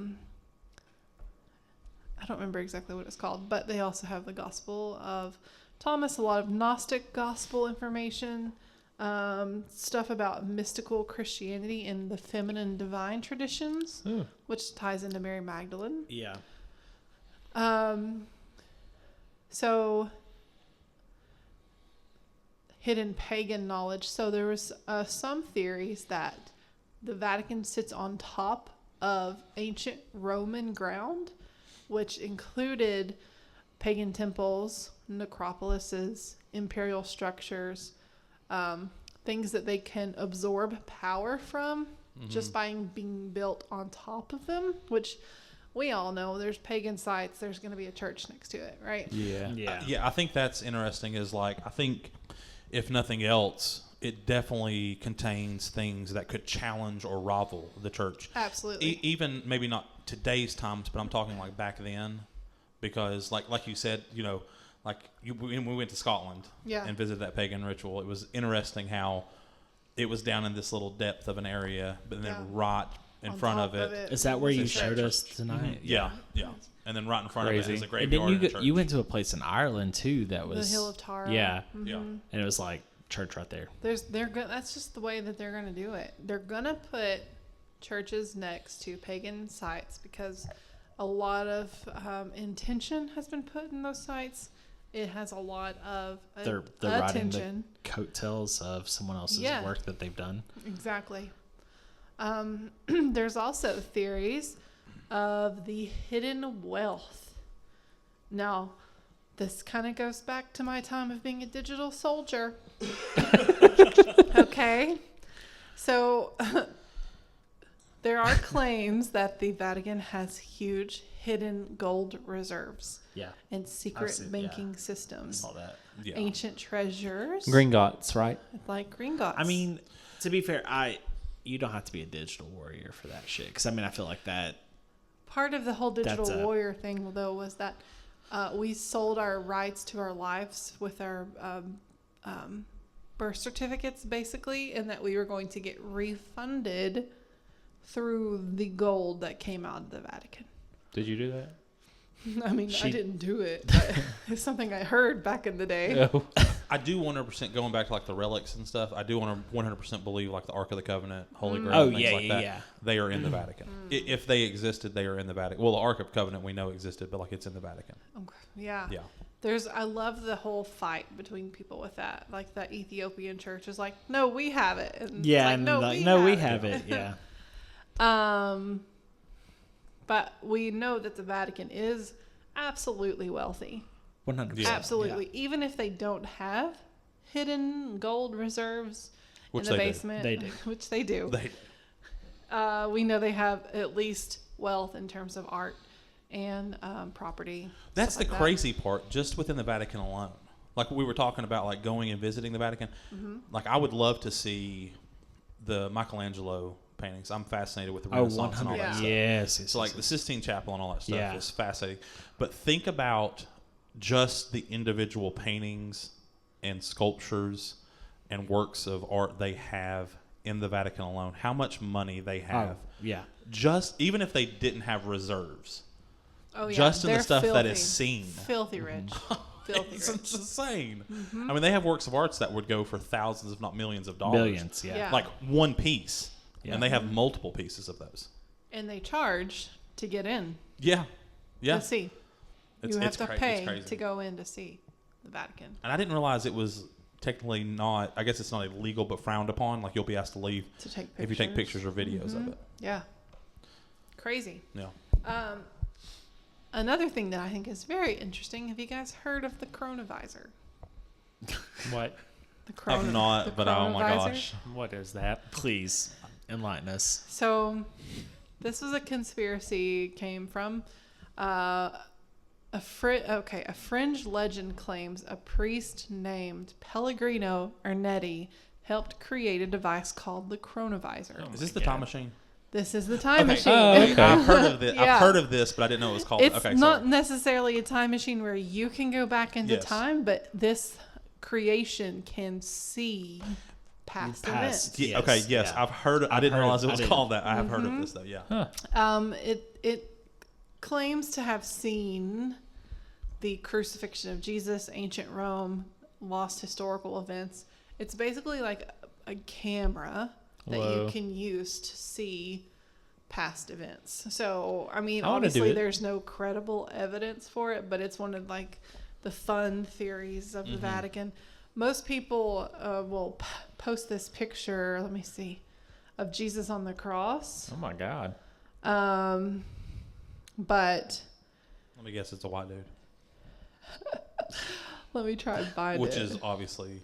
[SPEAKER 2] don't remember exactly what it's called, but they also have the Gospel of Thomas, a lot of Gnostic gospel information, stuff about mystical Christianity and the feminine divine traditions, which ties into Mary Magdalene.
[SPEAKER 4] Yeah.
[SPEAKER 2] So hidden pagan knowledge. So there was some theories that the Vatican sits on top of ancient Roman ground, which included pagan temples, necropolises, imperial structures, things that they can absorb power from just by being built on top of them, which we all know there's pagan sites, there's going to be a church next to it, right?
[SPEAKER 3] Yeah.
[SPEAKER 4] Yeah.
[SPEAKER 1] Yeah, I think that's interesting. Is like, I think if nothing else, it definitely contains things that could challenge or rival the church.
[SPEAKER 2] Absolutely.
[SPEAKER 1] Even maybe not today's times, but I'm talking like back then, because like you said, like when we went to Scotland and visited that pagan ritual, it was interesting how it was down in this little depth of an area, but then right in
[SPEAKER 2] On
[SPEAKER 1] front
[SPEAKER 2] top
[SPEAKER 1] of it.
[SPEAKER 4] Is that where you
[SPEAKER 2] was a
[SPEAKER 4] showed
[SPEAKER 2] church.
[SPEAKER 4] us tonight?
[SPEAKER 1] Yeah. And then right in front of it
[SPEAKER 3] Crazy.
[SPEAKER 1] is a
[SPEAKER 4] And
[SPEAKER 1] graveyard.
[SPEAKER 4] then
[SPEAKER 1] and a church.
[SPEAKER 4] you went to a place in Ireland too that
[SPEAKER 2] The
[SPEAKER 4] was
[SPEAKER 2] Hill of Tara.
[SPEAKER 4] Yeah.
[SPEAKER 1] Yeah.
[SPEAKER 2] Mhm.
[SPEAKER 4] And it was like church right there.
[SPEAKER 2] That's just the way that they're going to do it. They're going to put churches next to pagan sites because a lot of intention has been put in those sites, It has a lot of
[SPEAKER 4] They're riding
[SPEAKER 2] attention.
[SPEAKER 4] the coattails of someone else's
[SPEAKER 2] Yeah.
[SPEAKER 4] work that they've done.
[SPEAKER 2] Exactly. There's also theories of the hidden wealth. Now, this kind of goes back to my time of being a digital soldier. Okay. So there are claims that the Vatican has huge hidden gold reserves
[SPEAKER 4] Yeah.
[SPEAKER 2] and secret
[SPEAKER 4] seen-
[SPEAKER 2] banking
[SPEAKER 4] I
[SPEAKER 2] systems,
[SPEAKER 4] saw that.
[SPEAKER 1] Yeah.
[SPEAKER 2] ancient treasures,
[SPEAKER 3] Gringotts, right?
[SPEAKER 2] like Gringotts.
[SPEAKER 4] I mean, to be fair, you don't have to be a digital warrior for that shit. Because, I mean, I feel like that.
[SPEAKER 2] part of the whole digital
[SPEAKER 4] That's a-
[SPEAKER 2] warrior thing, though, was that we sold our rights to our lives with our birth certificates, basically, and that we were going to get refunded through the gold that came out of the Vatican.
[SPEAKER 3] Did you do that?
[SPEAKER 2] I mean, I didn't do it, but it's something I heard back in the day.
[SPEAKER 3] No.
[SPEAKER 1] I do 100% going back to like the relics and stuff. I do want to 100% believe like the Ark of the Covenant, Holy Grail,
[SPEAKER 4] Oh,
[SPEAKER 1] things
[SPEAKER 4] yeah,
[SPEAKER 1] like
[SPEAKER 4] yeah,
[SPEAKER 1] that.
[SPEAKER 4] yeah.
[SPEAKER 1] They are in the Vatican. If they existed, they are in the Vatican. Well, the Ark of Covenant we know existed, but like it's in the Vatican.
[SPEAKER 2] Okay. Yeah.
[SPEAKER 1] Yeah.
[SPEAKER 2] I love the whole fight between people with that. Like that Ethiopian church is like, no, we have it. And
[SPEAKER 4] Yeah,
[SPEAKER 2] it's like,
[SPEAKER 4] and
[SPEAKER 2] no,
[SPEAKER 4] we have it. Yeah.
[SPEAKER 2] But we know that the Vatican is absolutely wealthy.
[SPEAKER 4] 100%.
[SPEAKER 1] Yeah.
[SPEAKER 2] Absolutely. Even if they don't have hidden gold reserves
[SPEAKER 1] Which
[SPEAKER 2] in the
[SPEAKER 1] they do.
[SPEAKER 2] basement,
[SPEAKER 4] They do.
[SPEAKER 2] which they do.
[SPEAKER 1] They,
[SPEAKER 2] We know they have at least wealth in terms of art and property.
[SPEAKER 1] that's the
[SPEAKER 2] stuff like that.
[SPEAKER 1] crazy part, just within the Vatican alone. Like we were talking about, like going and visiting the Vatican. Like I would love to see the Michelangelo paintings. I'm fascinated with the
[SPEAKER 4] Oh,
[SPEAKER 1] Renaissance and all
[SPEAKER 4] 100.
[SPEAKER 1] that stuff.
[SPEAKER 4] Yes.
[SPEAKER 1] It's like the Sistine Chapel and all that stuff
[SPEAKER 4] Yeah.
[SPEAKER 1] is fascinating. But think about just the individual paintings and sculptures and works of art they have in the Vatican alone. How much money they have.
[SPEAKER 4] yeah.
[SPEAKER 1] Just even if they didn't have reserves.
[SPEAKER 2] Oh, yeah.
[SPEAKER 1] Just in the
[SPEAKER 2] They're
[SPEAKER 1] stuff that
[SPEAKER 2] filthy.
[SPEAKER 1] is seen.
[SPEAKER 2] Filthy rich. Filthy
[SPEAKER 1] It's
[SPEAKER 2] rich.
[SPEAKER 1] insane. I mean, they have works of arts that would go for thousands, if not millions of dollars.
[SPEAKER 4] Billions. Yeah.
[SPEAKER 2] Yeah.
[SPEAKER 1] Like one piece.
[SPEAKER 4] Yeah.
[SPEAKER 1] And they have multiple pieces of those.
[SPEAKER 2] And they charge to get in
[SPEAKER 1] Yeah. Yeah.
[SPEAKER 2] to see.
[SPEAKER 1] It's,
[SPEAKER 2] You have
[SPEAKER 1] it's
[SPEAKER 2] to
[SPEAKER 1] cra- it's
[SPEAKER 2] pay
[SPEAKER 1] crazy.
[SPEAKER 2] to go in to see the Vatican.
[SPEAKER 1] And I didn't realize it was technically not, I guess it's not illegal, but frowned upon. Like you'll be asked to leave
[SPEAKER 2] To take pictures.
[SPEAKER 1] if you take pictures or videos of it.
[SPEAKER 2] Yeah. Crazy.
[SPEAKER 1] Yeah.
[SPEAKER 2] Another thing that I think is very interesting. Have you guys heard of the chronovisor?
[SPEAKER 3] What?
[SPEAKER 2] The
[SPEAKER 1] I've not,
[SPEAKER 2] the
[SPEAKER 1] but oh my
[SPEAKER 2] chronovisor?
[SPEAKER 1] gosh.
[SPEAKER 3] What is that?
[SPEAKER 4] Please enlighten us.
[SPEAKER 2] So, this was a conspiracy. Came from a fringe legend claims a priest named Pellegrino Ernetti helped create a device called the chronovisor.
[SPEAKER 1] Is this the time machine?
[SPEAKER 2] This is the time
[SPEAKER 1] Okay.
[SPEAKER 2] machine.
[SPEAKER 3] Oh, okay.
[SPEAKER 1] I've heard of this.
[SPEAKER 2] Yeah.
[SPEAKER 1] I've heard of this, but I didn't know it was called.
[SPEAKER 2] It's
[SPEAKER 1] Okay,
[SPEAKER 2] not
[SPEAKER 1] sorry.
[SPEAKER 2] necessarily a time machine where you can go back into
[SPEAKER 1] Yes.
[SPEAKER 2] time, but this creation can see past events.
[SPEAKER 1] Yeah,
[SPEAKER 4] Yes,
[SPEAKER 1] okay. Yes,
[SPEAKER 4] yeah.
[SPEAKER 1] I've heard. I
[SPEAKER 4] I've
[SPEAKER 1] didn't
[SPEAKER 4] heard-
[SPEAKER 1] realize it
[SPEAKER 4] I
[SPEAKER 1] was
[SPEAKER 4] didn't.
[SPEAKER 1] called that. I have heard of this though. Yeah.
[SPEAKER 2] It claims to have seen the crucifixion of Jesus, ancient Rome, lost historical events. It's basically like a camera that
[SPEAKER 3] Whoa.
[SPEAKER 2] you can use to see past events. So, I mean,
[SPEAKER 3] I wanna do
[SPEAKER 2] obviously
[SPEAKER 3] it.
[SPEAKER 2] there's no credible evidence for it, but it's one of like the fun theories of the Vatican. Most people will post this picture, let me see, of Jesus on the cross.
[SPEAKER 3] Oh my God.
[SPEAKER 2] But
[SPEAKER 1] Let me guess. It's a white dude,
[SPEAKER 2] let me try and find
[SPEAKER 1] which
[SPEAKER 2] it.
[SPEAKER 1] is obviously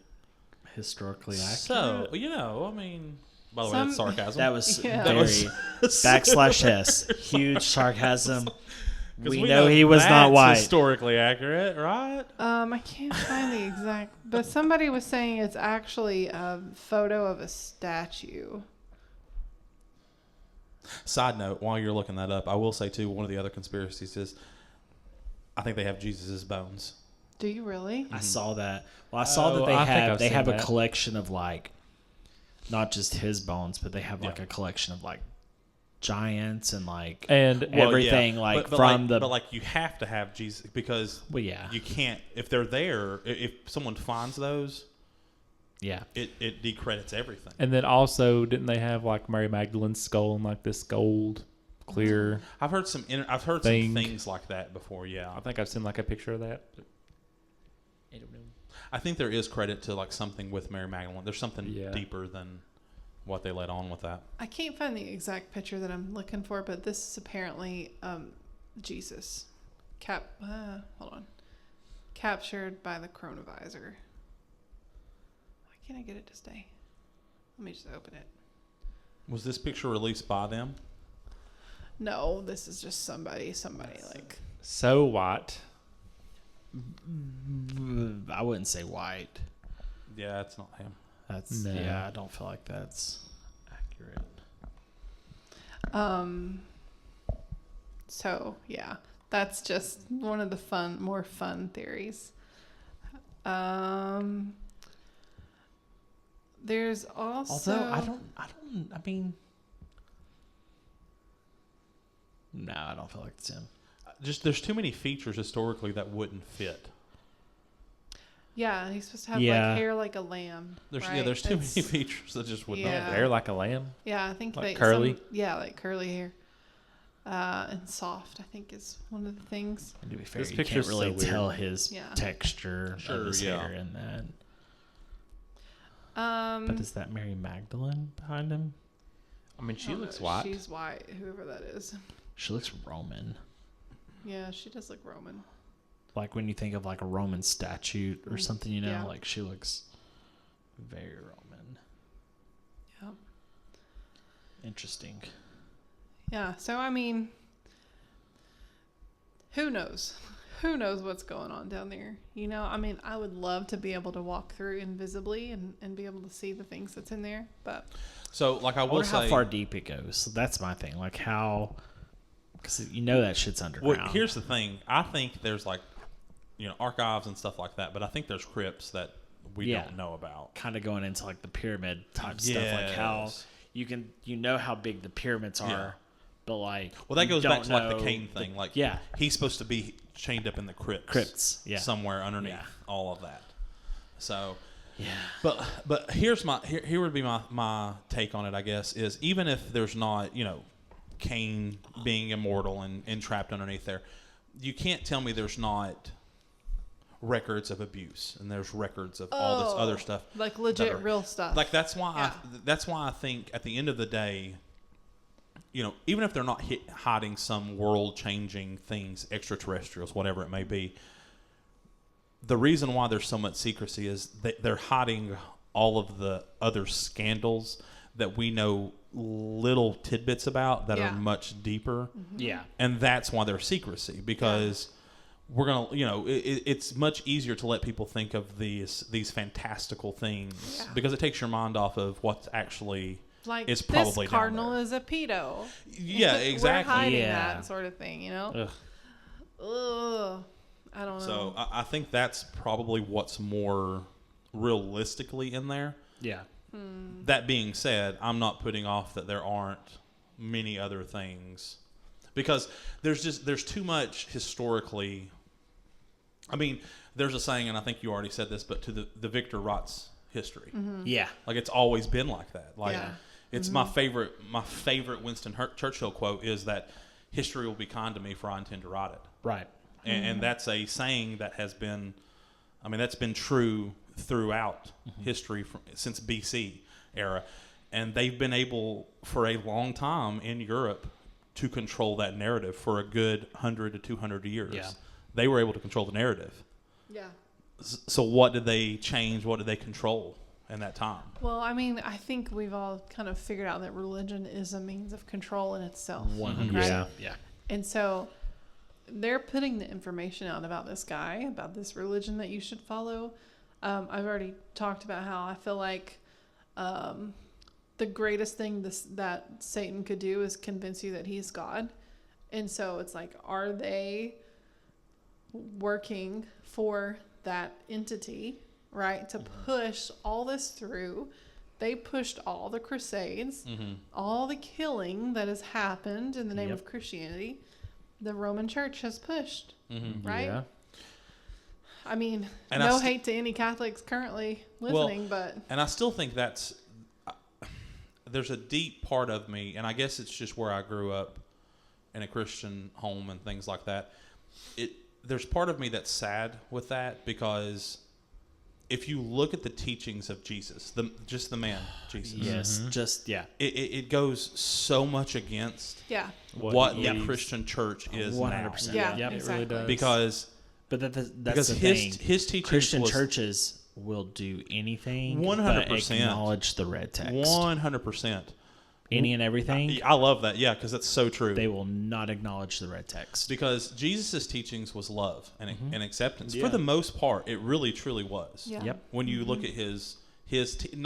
[SPEAKER 4] Historically accurate.
[SPEAKER 1] so. I mean, by the way, that's
[SPEAKER 2] Some-
[SPEAKER 1] sarcasm.
[SPEAKER 4] That was
[SPEAKER 2] Yeah.
[SPEAKER 4] very
[SPEAKER 1] was-
[SPEAKER 4] /s. Huge sarcasm.
[SPEAKER 1] 'Cause
[SPEAKER 4] We know he was not
[SPEAKER 1] that's
[SPEAKER 4] white.
[SPEAKER 1] Historically accurate, right?
[SPEAKER 2] I can't find the exact, but somebody was saying it's actually a photo of a statue.
[SPEAKER 1] Side note: while you're looking that up, I will say too, one of the other conspiracies is, I think they have Jesus's bones.
[SPEAKER 2] Do you really?
[SPEAKER 4] I saw that. Well, I saw
[SPEAKER 3] Oh,
[SPEAKER 4] that
[SPEAKER 3] I think I've
[SPEAKER 4] they
[SPEAKER 3] seen
[SPEAKER 4] have a
[SPEAKER 3] that.
[SPEAKER 4] collection of like, not just his bones, but they have like
[SPEAKER 1] Yeah.
[SPEAKER 4] a collection of like giants and like
[SPEAKER 3] And
[SPEAKER 4] everything like
[SPEAKER 1] but
[SPEAKER 4] from the.
[SPEAKER 1] but like you have to have Jesus because
[SPEAKER 4] Well, yeah,
[SPEAKER 1] you can't if they're there. If someone finds those,
[SPEAKER 4] yeah.
[SPEAKER 1] it decredits everything.
[SPEAKER 3] and then also, didn't they have like Mary Magdalene's skull and like this gold clear?
[SPEAKER 1] I've heard some
[SPEAKER 3] Thing.
[SPEAKER 1] things like that before. Yeah,
[SPEAKER 3] I think I've seen like a picture of that. I don't know.
[SPEAKER 1] I think there is credit to like something with Mary Magdalene. There's something deeper than what they let on with that.
[SPEAKER 2] I can't find the exact picture that I'm looking for, but this is apparently Jesus. Hold on. Captured by the chronovisor. Why can't I get it to stay? Let me just open it.
[SPEAKER 1] Was this picture released by them?
[SPEAKER 2] No, this is just somebody like.
[SPEAKER 3] So what?
[SPEAKER 4] I wouldn't say white.
[SPEAKER 1] Yeah, it's not him.
[SPEAKER 4] That's
[SPEAKER 3] No.
[SPEAKER 4] yeah. I don't feel like that's accurate.
[SPEAKER 2] So yeah, that's just one of the more fun theories. There's also.
[SPEAKER 4] Although I mean, no, I don't feel like it's him.
[SPEAKER 1] Just there's too many features historically that wouldn't fit.
[SPEAKER 2] Yeah, he's supposed to have
[SPEAKER 4] Yeah.
[SPEAKER 2] like hair like a lamb.
[SPEAKER 1] There's
[SPEAKER 2] right?
[SPEAKER 1] there's too
[SPEAKER 2] It's-
[SPEAKER 1] many features that just would
[SPEAKER 2] Yeah.
[SPEAKER 1] not.
[SPEAKER 3] Hair like a lamb?
[SPEAKER 2] Yeah, I think
[SPEAKER 3] Like
[SPEAKER 2] they
[SPEAKER 3] curly?
[SPEAKER 2] like curly hair, and soft. I think is one of the things.
[SPEAKER 4] And to be fair,
[SPEAKER 3] This
[SPEAKER 4] you can't
[SPEAKER 3] picture's
[SPEAKER 4] really
[SPEAKER 3] so weird.
[SPEAKER 4] tell his
[SPEAKER 2] Yeah.
[SPEAKER 4] texture
[SPEAKER 1] Sure,
[SPEAKER 4] of his
[SPEAKER 1] yeah.
[SPEAKER 4] hair in that. But is that Mary Magdalene behind him?
[SPEAKER 3] I mean,
[SPEAKER 2] I
[SPEAKER 3] she
[SPEAKER 2] don't
[SPEAKER 3] looks
[SPEAKER 2] know.
[SPEAKER 3] white.
[SPEAKER 2] She's white, whoever that is.
[SPEAKER 4] She looks Roman.
[SPEAKER 2] Yeah, she does look Roman.
[SPEAKER 4] Like when you think of like a Roman statue or something, you know,
[SPEAKER 2] Yeah.
[SPEAKER 4] like she looks very Roman.
[SPEAKER 2] Yeah.
[SPEAKER 4] Interesting.
[SPEAKER 2] Yeah. So I mean, who knows? Who knows what's going on down there? You know, I mean, I would love to be able to walk through invisibly and be able to see the things that's in there, but
[SPEAKER 1] So like I
[SPEAKER 4] I
[SPEAKER 1] will
[SPEAKER 4] wonder
[SPEAKER 1] say,
[SPEAKER 4] how far deep it goes. So that's my thing. Like how, because you know that shit's underground.
[SPEAKER 1] well, here's the thing. I think there's like, archives and stuff like that, but I think there's crypts that we
[SPEAKER 4] Yeah.
[SPEAKER 1] don't know about.
[SPEAKER 4] kind of going into like the pyramid type stuff, like how
[SPEAKER 1] Yes.
[SPEAKER 4] you know how big the pyramids are,
[SPEAKER 1] Yeah.
[SPEAKER 4] but like
[SPEAKER 1] Well, that
[SPEAKER 4] you
[SPEAKER 1] goes back
[SPEAKER 4] don't
[SPEAKER 1] to like the
[SPEAKER 4] know
[SPEAKER 1] Cain thing. Like,
[SPEAKER 4] yeah.
[SPEAKER 1] he's supposed to be chained up in the
[SPEAKER 4] Crypts, yeah.
[SPEAKER 1] somewhere underneath
[SPEAKER 4] Yeah.
[SPEAKER 1] all of that. So,
[SPEAKER 4] Yeah.
[SPEAKER 1] but here would be my take on it. I guess is even if there's not Cain being immortal and trapped underneath there, you can't tell me there's not records of abuse and there's records of all this other stuff,
[SPEAKER 2] like legit
[SPEAKER 1] that are-
[SPEAKER 2] real stuff.
[SPEAKER 1] like that's why
[SPEAKER 2] Yeah.
[SPEAKER 1] that's why I think at the end of the day, even if they're not hiding some world-changing things, extraterrestrials, whatever it may be, the reason why there's so much secrecy is they're hiding all of the other scandals that we know little tidbits about that
[SPEAKER 2] Yeah.
[SPEAKER 1] are much deeper,
[SPEAKER 4] Yeah.
[SPEAKER 1] and that's why there's secrecy, because we're gonna, it's much easier to let people think of these fantastical things
[SPEAKER 2] Yeah.
[SPEAKER 1] because it takes your mind off of what's actually
[SPEAKER 2] like
[SPEAKER 1] is probably
[SPEAKER 2] this
[SPEAKER 1] down
[SPEAKER 2] cardinal
[SPEAKER 1] there.
[SPEAKER 2] is a pedo.
[SPEAKER 1] Yeah, exactly.
[SPEAKER 2] We're hiding
[SPEAKER 4] Yeah.
[SPEAKER 2] that sort of thing,
[SPEAKER 3] Ugh.
[SPEAKER 2] Ugh. I don't know.
[SPEAKER 1] So I think that's probably what's more realistically in there.
[SPEAKER 4] Yeah.
[SPEAKER 1] That being said, I'm not putting off that there aren't many other things, because there's too much historically. I mean, there's a saying, and I think you already said this, but to the victor rots history.
[SPEAKER 4] Yeah.
[SPEAKER 1] Like it's always been like that. Like
[SPEAKER 2] Yeah.
[SPEAKER 1] it's my favorite Winston Churchill quote is that history will be kind to me, for I intend to write it.
[SPEAKER 4] Right.
[SPEAKER 1] And that's a saying that has been, that's been true throughout history since BC era. And they've been able for a long time in Europe to control that narrative for a good 100 to 200 years.
[SPEAKER 4] Yeah.
[SPEAKER 1] They were able to control the narrative.
[SPEAKER 2] yeah.
[SPEAKER 1] So what did they change? What did they control in that time?
[SPEAKER 2] Well, I mean, I think we've all kind of figured out that religion is a means of control in itself.
[SPEAKER 4] 100%.
[SPEAKER 3] Yeah.
[SPEAKER 4] Yeah.
[SPEAKER 2] And so they're putting the information out about this guy, about this religion that you should follow. I've already talked about how I feel like the greatest thing that Satan could do is convince you that he's God. And so it's like, are they working for that entity, right, to push all this through? They pushed all the crusades, all the killing that has happened in the name
[SPEAKER 4] Yep.
[SPEAKER 2] of Christianity. The Roman Church has pushed, right?
[SPEAKER 3] Yeah.
[SPEAKER 2] I mean,
[SPEAKER 1] And I
[SPEAKER 2] no
[SPEAKER 1] st-
[SPEAKER 2] hate to any Catholics currently listening, but
[SPEAKER 1] And I still think there's a deep part of me, and I guess it's just where I grew up in a Christian home and things like that. There's part of me that's sad with that, because if you look at the teachings of Jesus, just the man Jesus,
[SPEAKER 4] Yes, just
[SPEAKER 1] it goes so much against what the Christian church is
[SPEAKER 4] 100%.
[SPEAKER 1] now.
[SPEAKER 2] Yeah,
[SPEAKER 3] Yep, it
[SPEAKER 2] exactly.
[SPEAKER 3] really does.
[SPEAKER 1] Because
[SPEAKER 4] that's the thing.
[SPEAKER 1] His teachings
[SPEAKER 4] Christian
[SPEAKER 1] was
[SPEAKER 4] churches will do anything
[SPEAKER 1] 100%.
[SPEAKER 4] but acknowledge the red text.
[SPEAKER 1] 100%.
[SPEAKER 4] Any and everything.
[SPEAKER 1] I love that. Yeah, because that's so true.
[SPEAKER 4] They will not acknowledge the red text.
[SPEAKER 1] Because Jesus' teachings was love and acceptance.
[SPEAKER 3] Yeah.
[SPEAKER 1] For the most part, it really, truly was.
[SPEAKER 2] Yeah.
[SPEAKER 4] Yep.
[SPEAKER 1] When you look at his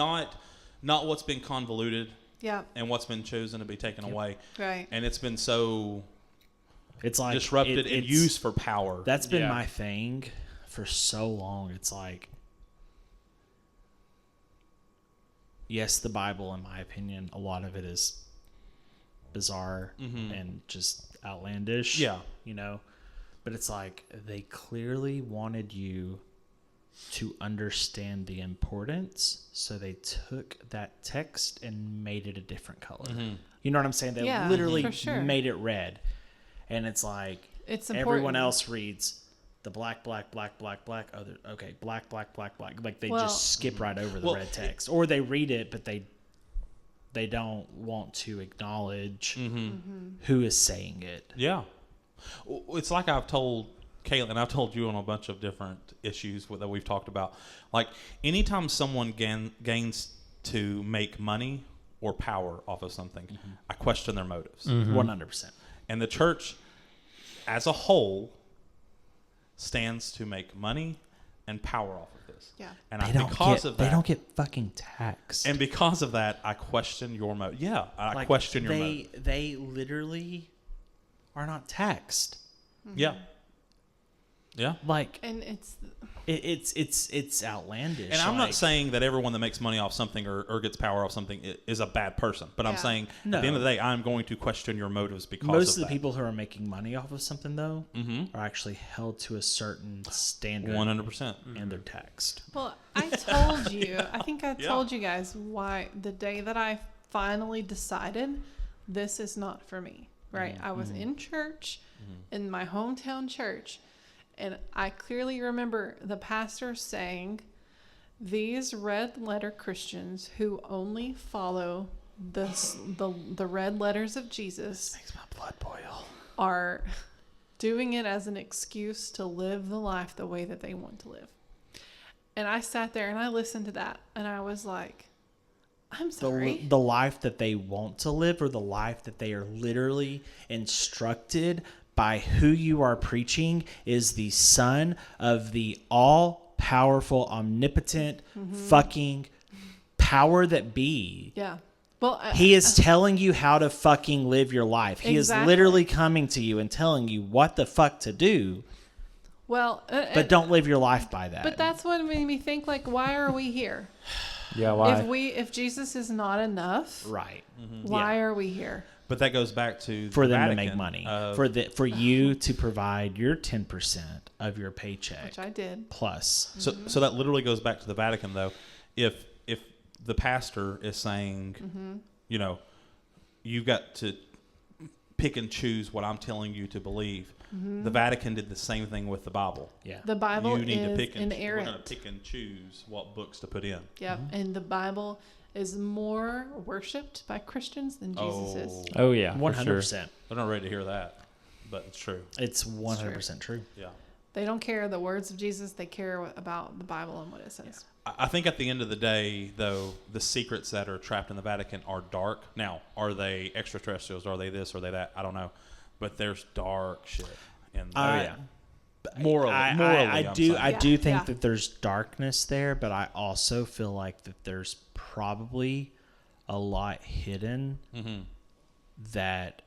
[SPEAKER 1] not what's been convoluted
[SPEAKER 2] Yeah.
[SPEAKER 1] and what's been chosen to be taken away.
[SPEAKER 2] Right.
[SPEAKER 1] And it's been so
[SPEAKER 4] It's like
[SPEAKER 1] disrupted and
[SPEAKER 4] it's-
[SPEAKER 1] used for power.
[SPEAKER 4] That's been
[SPEAKER 3] Yeah.
[SPEAKER 4] my thing for so long. It's like, yes, the Bible, in my opinion, a lot of it is bizarre and just outlandish.
[SPEAKER 1] Yeah.
[SPEAKER 4] You know? But it's like they clearly wanted you to understand the importance, so they took that text and made it a different color. You know what I'm saying? They
[SPEAKER 2] Yeah,
[SPEAKER 4] literally
[SPEAKER 2] for sure.
[SPEAKER 4] made it red. And it's like
[SPEAKER 2] It's
[SPEAKER 4] everyone
[SPEAKER 2] important.
[SPEAKER 4] else reads the black, black, black, black, black. Okay, black, black, black, black. Like they
[SPEAKER 2] Well-
[SPEAKER 4] just skip right over the
[SPEAKER 1] Well,
[SPEAKER 4] red text, or they read it, but they don't want to acknowledge who is saying it.
[SPEAKER 1] Yeah. It's like I've told Caitlin, I've told you on a bunch of different issues that we've talked about. Like, anytime someone gains to make money or power off of something, I question their motives.
[SPEAKER 4] 100%.
[SPEAKER 1] And the church, as a whole, stands to make money and power off of this.
[SPEAKER 2] Yeah.
[SPEAKER 1] And
[SPEAKER 4] They don't get fucking taxed.
[SPEAKER 1] And because of that, I question your motive. Yeah, I
[SPEAKER 4] Like,
[SPEAKER 1] question your motive.
[SPEAKER 4] They literally are not taxed.
[SPEAKER 1] Yeah. Yeah.
[SPEAKER 4] Like
[SPEAKER 2] And it's
[SPEAKER 4] it's outlandish.
[SPEAKER 1] And I'm not
[SPEAKER 4] Like,
[SPEAKER 1] saying that everyone that makes money off something or gets power off something is a bad person, but I'm
[SPEAKER 2] Yeah.
[SPEAKER 1] saying
[SPEAKER 4] No.
[SPEAKER 1] at the end of the day, I'm going to question your motives because
[SPEAKER 4] most
[SPEAKER 1] of
[SPEAKER 4] of the
[SPEAKER 1] that.
[SPEAKER 4] people who are making money off of something though are actually held to a certain standard
[SPEAKER 1] 100%.
[SPEAKER 4] and they're taxed.
[SPEAKER 2] well, I told you. I think I
[SPEAKER 1] Yeah.
[SPEAKER 2] told you guys why the day that I finally decided this is not for me. Right? I was in church, in my hometown church, and I clearly remember the pastor saying, "These red letter Christians who only follow the red letters of Jesus
[SPEAKER 4] Makes my blood boil.
[SPEAKER 2] are doing it as an excuse to live the life the way that they want to live." And I sat there and I listened to that and I was like, I'm sorry.
[SPEAKER 4] The life that they want to live, or the life that they are literally instructed by who you are preaching, is the son of the all-powerful, omnipotent, fucking power that be.
[SPEAKER 2] Yeah. Well,
[SPEAKER 4] He is telling you how to fucking live your life. He is
[SPEAKER 2] Exactly.
[SPEAKER 4] literally coming to you and telling you what the fuck to do,
[SPEAKER 2] well,
[SPEAKER 4] but don't live your life by that.
[SPEAKER 2] But that's what made me think, like, why are we here?
[SPEAKER 3] Yeah, why?
[SPEAKER 2] If Jesus is not enough,
[SPEAKER 4] right.
[SPEAKER 2] why are we here?
[SPEAKER 1] But that goes back to
[SPEAKER 4] For
[SPEAKER 1] the
[SPEAKER 4] them
[SPEAKER 1] Vatican
[SPEAKER 4] to make money,
[SPEAKER 1] of-
[SPEAKER 4] for you to provide your 10% of your paycheck
[SPEAKER 2] Which I did.
[SPEAKER 4] plus.
[SPEAKER 1] So that literally goes back to the Vatican, though. If the pastor is saying, you know, you've got to pick and choose what I'm telling you to believe, the Vatican did the same thing with the Bible.
[SPEAKER 4] Yeah.
[SPEAKER 2] The Bible
[SPEAKER 1] You need to
[SPEAKER 2] is
[SPEAKER 1] pick and we're
[SPEAKER 2] inerrant.
[SPEAKER 1] going to pick and choose what books to put in.
[SPEAKER 2] Yep. And the Bible is more worshipped by Christians than Jesus is.
[SPEAKER 3] Oh yeah, for
[SPEAKER 4] 100%.
[SPEAKER 3] sure.
[SPEAKER 1] They're not ready to hear that, but it's true.
[SPEAKER 4] It's 100% true.
[SPEAKER 1] Yeah.
[SPEAKER 2] They don't care the words of Jesus. They care about the Bible and what it says.
[SPEAKER 1] I think at the end of the day, though, the secrets that are trapped in the Vatican are dark. Now, are they extraterrestrials? Are they this? Are they that? I don't know. But there's dark shit.
[SPEAKER 4] I
[SPEAKER 1] Morally,
[SPEAKER 4] I
[SPEAKER 1] I'm
[SPEAKER 4] do
[SPEAKER 1] saying.
[SPEAKER 4] I do think
[SPEAKER 2] Yeah.
[SPEAKER 4] that there's darkness there, but I also feel like that there's probably a lot hidden that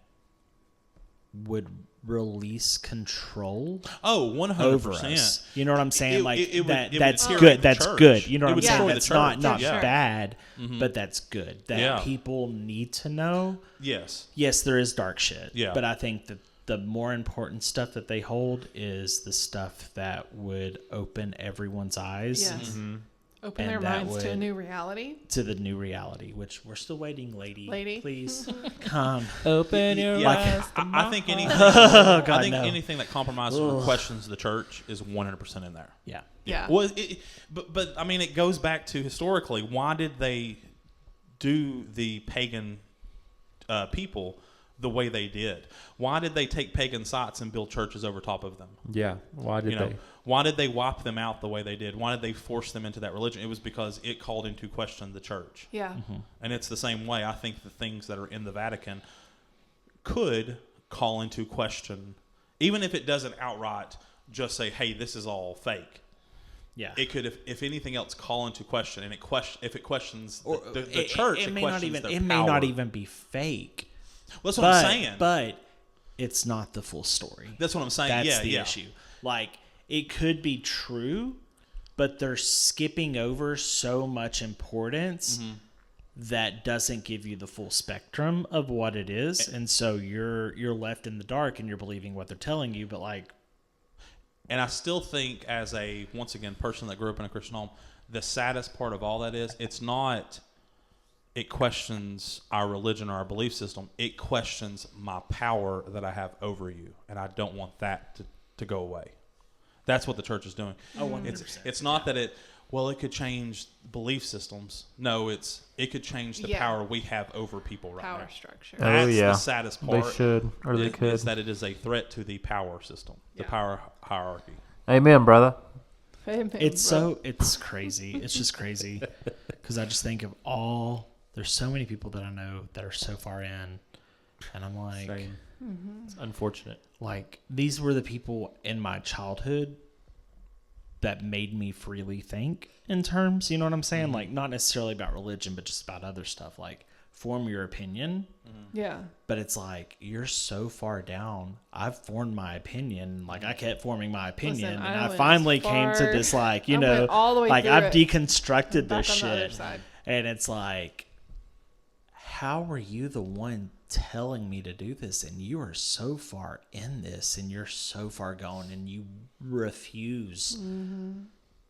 [SPEAKER 4] would release control
[SPEAKER 1] Oh, 100%.
[SPEAKER 4] over us. You know what I'm saying? Like
[SPEAKER 1] it would
[SPEAKER 4] that's
[SPEAKER 1] destroy
[SPEAKER 4] good.
[SPEAKER 1] the
[SPEAKER 4] That's
[SPEAKER 1] church.
[SPEAKER 4] good. You know
[SPEAKER 1] It
[SPEAKER 4] what I'm
[SPEAKER 1] would
[SPEAKER 4] saying?
[SPEAKER 1] destroy the
[SPEAKER 4] That's
[SPEAKER 1] church.
[SPEAKER 4] not
[SPEAKER 1] Yeah.
[SPEAKER 4] bad, but that's good. That
[SPEAKER 1] Yeah.
[SPEAKER 4] people need to know.
[SPEAKER 1] Yes.
[SPEAKER 4] Yes, there is dark shit.
[SPEAKER 1] Yeah.
[SPEAKER 4] But I think that the more important stuff that they hold is the stuff that would open everyone's eyes
[SPEAKER 2] Yes. Open
[SPEAKER 4] And
[SPEAKER 2] their
[SPEAKER 4] that
[SPEAKER 2] minds to a
[SPEAKER 4] would-
[SPEAKER 2] new reality.
[SPEAKER 4] to the new reality, which we're still waiting, lady. Please come.
[SPEAKER 3] Open your
[SPEAKER 1] Yeah,
[SPEAKER 3] eyes.
[SPEAKER 1] I think anything.
[SPEAKER 4] God,
[SPEAKER 1] I think
[SPEAKER 4] no.
[SPEAKER 1] anything that compromises or questions the church is 100% in there.
[SPEAKER 4] Yeah.
[SPEAKER 2] Yeah.
[SPEAKER 1] Well, but I mean, it goes back to historically. Why did they do the pagan people the way they did? Why did they take pagan sites and build churches over top of them?
[SPEAKER 3] Yeah. Why did they?
[SPEAKER 1] Why did they wipe them out the way they did? Why did they force them into that religion? It was because it called into question the church.
[SPEAKER 2] Yeah.
[SPEAKER 1] And it's the same way. I think the things that are in the Vatican could call into question, even if it doesn't outright just say, hey, this is all fake.
[SPEAKER 4] Yeah.
[SPEAKER 1] It could, if anything else, call into question. And if it questions the
[SPEAKER 4] It-
[SPEAKER 1] church,
[SPEAKER 4] it
[SPEAKER 1] it
[SPEAKER 4] may not
[SPEAKER 1] questions
[SPEAKER 4] even.
[SPEAKER 1] their
[SPEAKER 4] It may
[SPEAKER 1] power.
[SPEAKER 4] not even be fake.
[SPEAKER 1] Well, that's what I'm saying.
[SPEAKER 4] But it's not the full story.
[SPEAKER 1] That's what I'm saying.
[SPEAKER 4] That's
[SPEAKER 1] yeah,
[SPEAKER 4] the
[SPEAKER 1] yeah.
[SPEAKER 4] issue. Like, it could be true, but they're skipping over so much importance that doesn't give you the full spectrum of what it is, and so you're left in the dark and you're believing what they're telling you. But like,
[SPEAKER 1] And I still think, as a, once again, person that grew up in a Christian home, the saddest part of all that is, it's not, it questions our religion or our belief system. It questions my power that I have over you. And I don't want that to go away. That's what the church is doing.
[SPEAKER 4] Oh, 100%.
[SPEAKER 1] It's not that it could change belief systems. No, it could change the
[SPEAKER 2] Yeah.
[SPEAKER 1] power we have over people right
[SPEAKER 2] Power
[SPEAKER 1] now.
[SPEAKER 2] structure.
[SPEAKER 5] Oh,
[SPEAKER 1] That's
[SPEAKER 5] yeah.
[SPEAKER 1] the saddest part.
[SPEAKER 5] They should, or they could.
[SPEAKER 1] Is that it is a threat to the power system, the
[SPEAKER 2] Yeah.
[SPEAKER 1] power hierarchy.
[SPEAKER 5] Amen, brother.
[SPEAKER 2] Amen,
[SPEAKER 4] it's
[SPEAKER 2] bro.
[SPEAKER 4] it's crazy. It's just crazy because I just think of there's so many people that I know that are so far in, and I'm like,
[SPEAKER 3] Same. It's unfortunate.
[SPEAKER 4] like these were the people in my childhood that made me freely think in terms, you know what I'm saying? Like, not necessarily about religion, but just about other stuff. Like, form your opinion.
[SPEAKER 2] Yeah.
[SPEAKER 4] But it's like, you're so far down. I've formed my opinion. Like, I kept forming my opinion.
[SPEAKER 2] Listen,
[SPEAKER 4] and
[SPEAKER 2] I
[SPEAKER 4] I
[SPEAKER 2] went
[SPEAKER 4] finally
[SPEAKER 2] as
[SPEAKER 4] came to
[SPEAKER 2] far-
[SPEAKER 4] this, like,
[SPEAKER 2] I went all the way
[SPEAKER 4] like
[SPEAKER 2] through
[SPEAKER 4] I've
[SPEAKER 2] it.
[SPEAKER 4] deconstructed
[SPEAKER 2] Back
[SPEAKER 4] this
[SPEAKER 2] on the other
[SPEAKER 4] shit.
[SPEAKER 2] side.
[SPEAKER 4] And it's like, how are you the one telling me to do this? And you are so far in this and you're so far gone and you refuse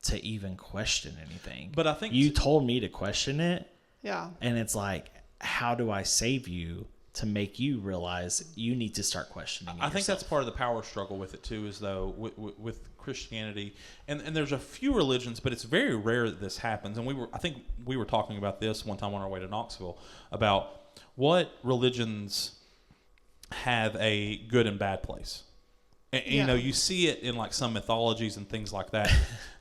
[SPEAKER 4] to even question anything.
[SPEAKER 1] But I think
[SPEAKER 4] you told me to question it.
[SPEAKER 2] Yeah.
[SPEAKER 4] And it's like, how do I save you to make you realize you need to start questioning
[SPEAKER 1] I think
[SPEAKER 4] yourself?
[SPEAKER 1] that's part of the power struggle with it too, is though with Christianity, and there's a few religions, but it's very rare that this happens. And I think we were talking about this one time on our way to Knoxville about what religions have a good and bad place. And you
[SPEAKER 2] Yeah.
[SPEAKER 1] know, you see it in like some mythologies and things like that,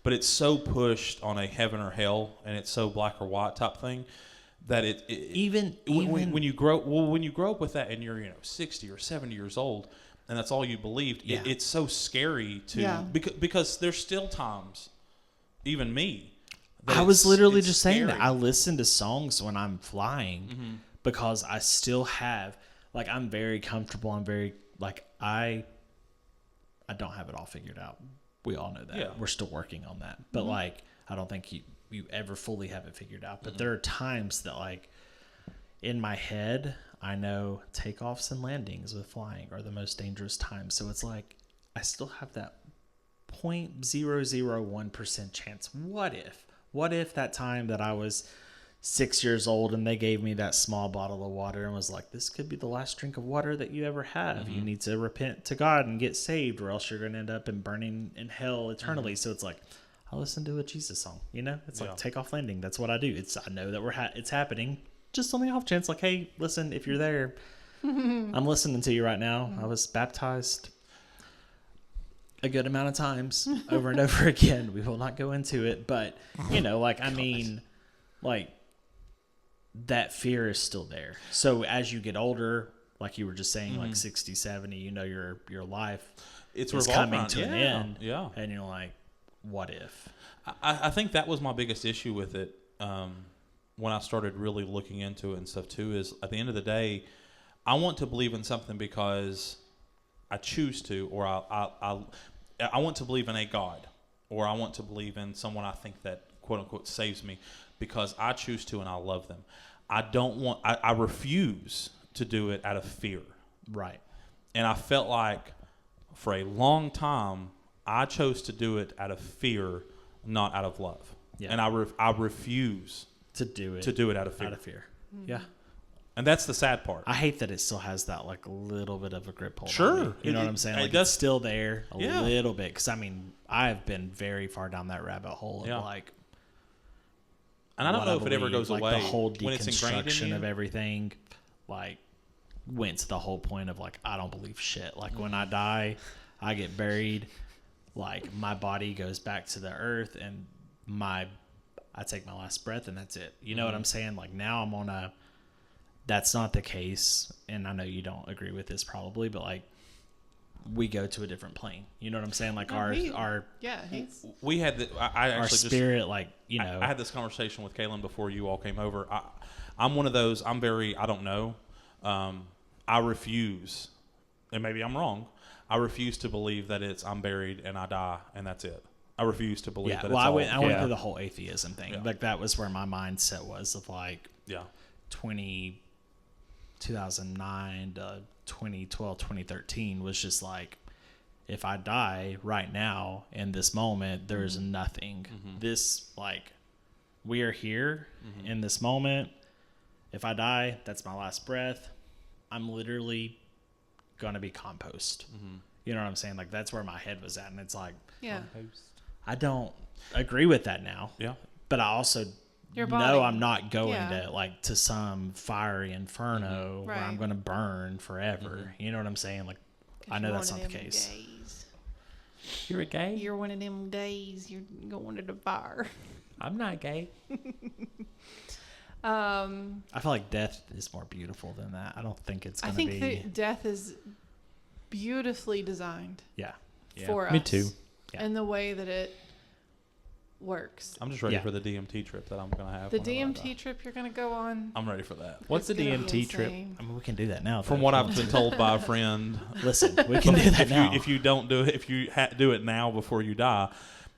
[SPEAKER 1] but it's so pushed on a heaven or hell, and it's so black or white type thing that
[SPEAKER 4] Even
[SPEAKER 1] when you grow up with that and you're 60 or 70 years old and that's all you believed,
[SPEAKER 4] Yeah.
[SPEAKER 1] it's so scary to
[SPEAKER 2] Yeah.
[SPEAKER 1] because there's still times, even me, that
[SPEAKER 4] I was literally
[SPEAKER 1] it's
[SPEAKER 4] just saying that
[SPEAKER 1] scary.
[SPEAKER 4] I listen to songs when I'm flying because I still have, like, I'm very comfortable. I'm very, like, I don't have it all figured out. We all know that.
[SPEAKER 1] Yeah.
[SPEAKER 4] We're still working on that. But like, I don't think you ever fully have it figured out. But there are times that, like, in my head, I know takeoffs and landings with flying are the most dangerous times. So it's like, I still have that 0.001% chance. What if that time that I was 6 years old and they gave me that small bottle of water and was like, this could be the last drink of water that you ever have. You need to repent to God and get saved, or else you're going to end up in burning in hell eternally. So it's like, I listen to a Jesus song, it's
[SPEAKER 1] Yeah.
[SPEAKER 4] like take off landing. That's what I do. I know that it's happening. Just on the off chance, like, hey, listen, if you're there, I'm listening to you right now. I was baptized a good amount of times over and over again. We will not go into it, but like, I mean, like, that fear is still there. So as you get older, like you were just saying, like 60, 70, your life
[SPEAKER 1] it's
[SPEAKER 4] is
[SPEAKER 1] revolved
[SPEAKER 4] coming
[SPEAKER 1] around-
[SPEAKER 4] to an
[SPEAKER 1] yeah,
[SPEAKER 4] end.
[SPEAKER 1] Yeah.
[SPEAKER 4] And you're like, what if?
[SPEAKER 1] I think that was my biggest issue with it when I started really looking into it and stuff too, is at the end of the day, I want to believe in something because I choose to, or I want to believe in a God, or I want to believe in someone I think that quote unquote saves me because I choose to and I love them. I refuse to do it out of fear.
[SPEAKER 4] Right.
[SPEAKER 1] And I felt like for a long time, I chose to do it out of fear, not out of love.
[SPEAKER 4] Yeah.
[SPEAKER 1] and I refuse
[SPEAKER 4] to do it
[SPEAKER 1] out of fear.
[SPEAKER 4] Yeah.
[SPEAKER 1] And that's the sad part.
[SPEAKER 4] I hate that it still has that like little bit of a grip hold.
[SPEAKER 1] Sure.
[SPEAKER 4] On me. You know what I'm saying?
[SPEAKER 1] It
[SPEAKER 4] Like
[SPEAKER 1] does.
[SPEAKER 4] it's still there a
[SPEAKER 1] Yeah.
[SPEAKER 4] little bit. Because I mean, I've been very far down that rabbit hole of like.
[SPEAKER 1] And I don't
[SPEAKER 4] what
[SPEAKER 1] know if it ever
[SPEAKER 4] believe,
[SPEAKER 1] goes
[SPEAKER 4] like
[SPEAKER 1] away
[SPEAKER 4] the whole
[SPEAKER 1] when it's ingrained in
[SPEAKER 4] deconstruction
[SPEAKER 1] you.
[SPEAKER 4] of everything, like went to the whole point of like I don't believe shit. Like when I die, I get buried. Like my body goes back to the earth, and I take my last breath, and that's it. You know what I'm saying? Like now I'm on a. That's not the case, and I know you don't agree with this probably, but like we go to a different plane. You know what I'm saying? Like our
[SPEAKER 1] we had I
[SPEAKER 4] our
[SPEAKER 1] actually
[SPEAKER 4] spirit,
[SPEAKER 1] just,
[SPEAKER 4] like you know.
[SPEAKER 1] I had this conversation with Kaylin before you all came over. I'm one of those. I'm very. I don't know. I refuse, and maybe I'm wrong. I refuse to believe that I'm buried and I die and that's it. I refuse to believe that.
[SPEAKER 4] Well,
[SPEAKER 1] it's
[SPEAKER 4] I went through the whole atheism thing.
[SPEAKER 1] Yeah.
[SPEAKER 4] Like that was where my mindset was of like 2009 to 2012, 2013 was just like, if I die right now in this moment, there's nothing. This, like, we are here in this moment. If I die, that's my last breath. I'm literally going to be compost. You know what I'm saying? Like, that's where my head was at. And it's like, I don't agree with that now.
[SPEAKER 1] Yeah.
[SPEAKER 4] But I also
[SPEAKER 2] Your body.
[SPEAKER 4] know I'm not going to like to some fiery inferno where I'm
[SPEAKER 2] Right.
[SPEAKER 4] going to burn forever. You know what I'm saying? Like, I know that's not the case.
[SPEAKER 3] You're a gay?
[SPEAKER 2] You're one of them days you're going to the fire.
[SPEAKER 3] I'm not gay.
[SPEAKER 4] I feel like death is more beautiful than that. I don't think it's going to be.
[SPEAKER 2] I think that death is beautifully designed
[SPEAKER 4] Yeah.
[SPEAKER 2] for us.
[SPEAKER 3] Me too.
[SPEAKER 4] Yeah.
[SPEAKER 2] And the way that it works.
[SPEAKER 1] I'm just ready for the DMT trip that I'm going to have.
[SPEAKER 2] The
[SPEAKER 1] whenever I die.
[SPEAKER 2] DMT trip you're going to go on.
[SPEAKER 1] I'm ready for that.
[SPEAKER 3] What's
[SPEAKER 2] it's
[SPEAKER 3] the
[SPEAKER 2] gonna be
[SPEAKER 3] DMT trip?
[SPEAKER 2] insane.
[SPEAKER 4] I mean, we can do that now.
[SPEAKER 1] From
[SPEAKER 4] though.
[SPEAKER 1] what I've been told by a friend,
[SPEAKER 4] Listen, we can do that now.
[SPEAKER 1] if you don't do it, if you do it now before you die,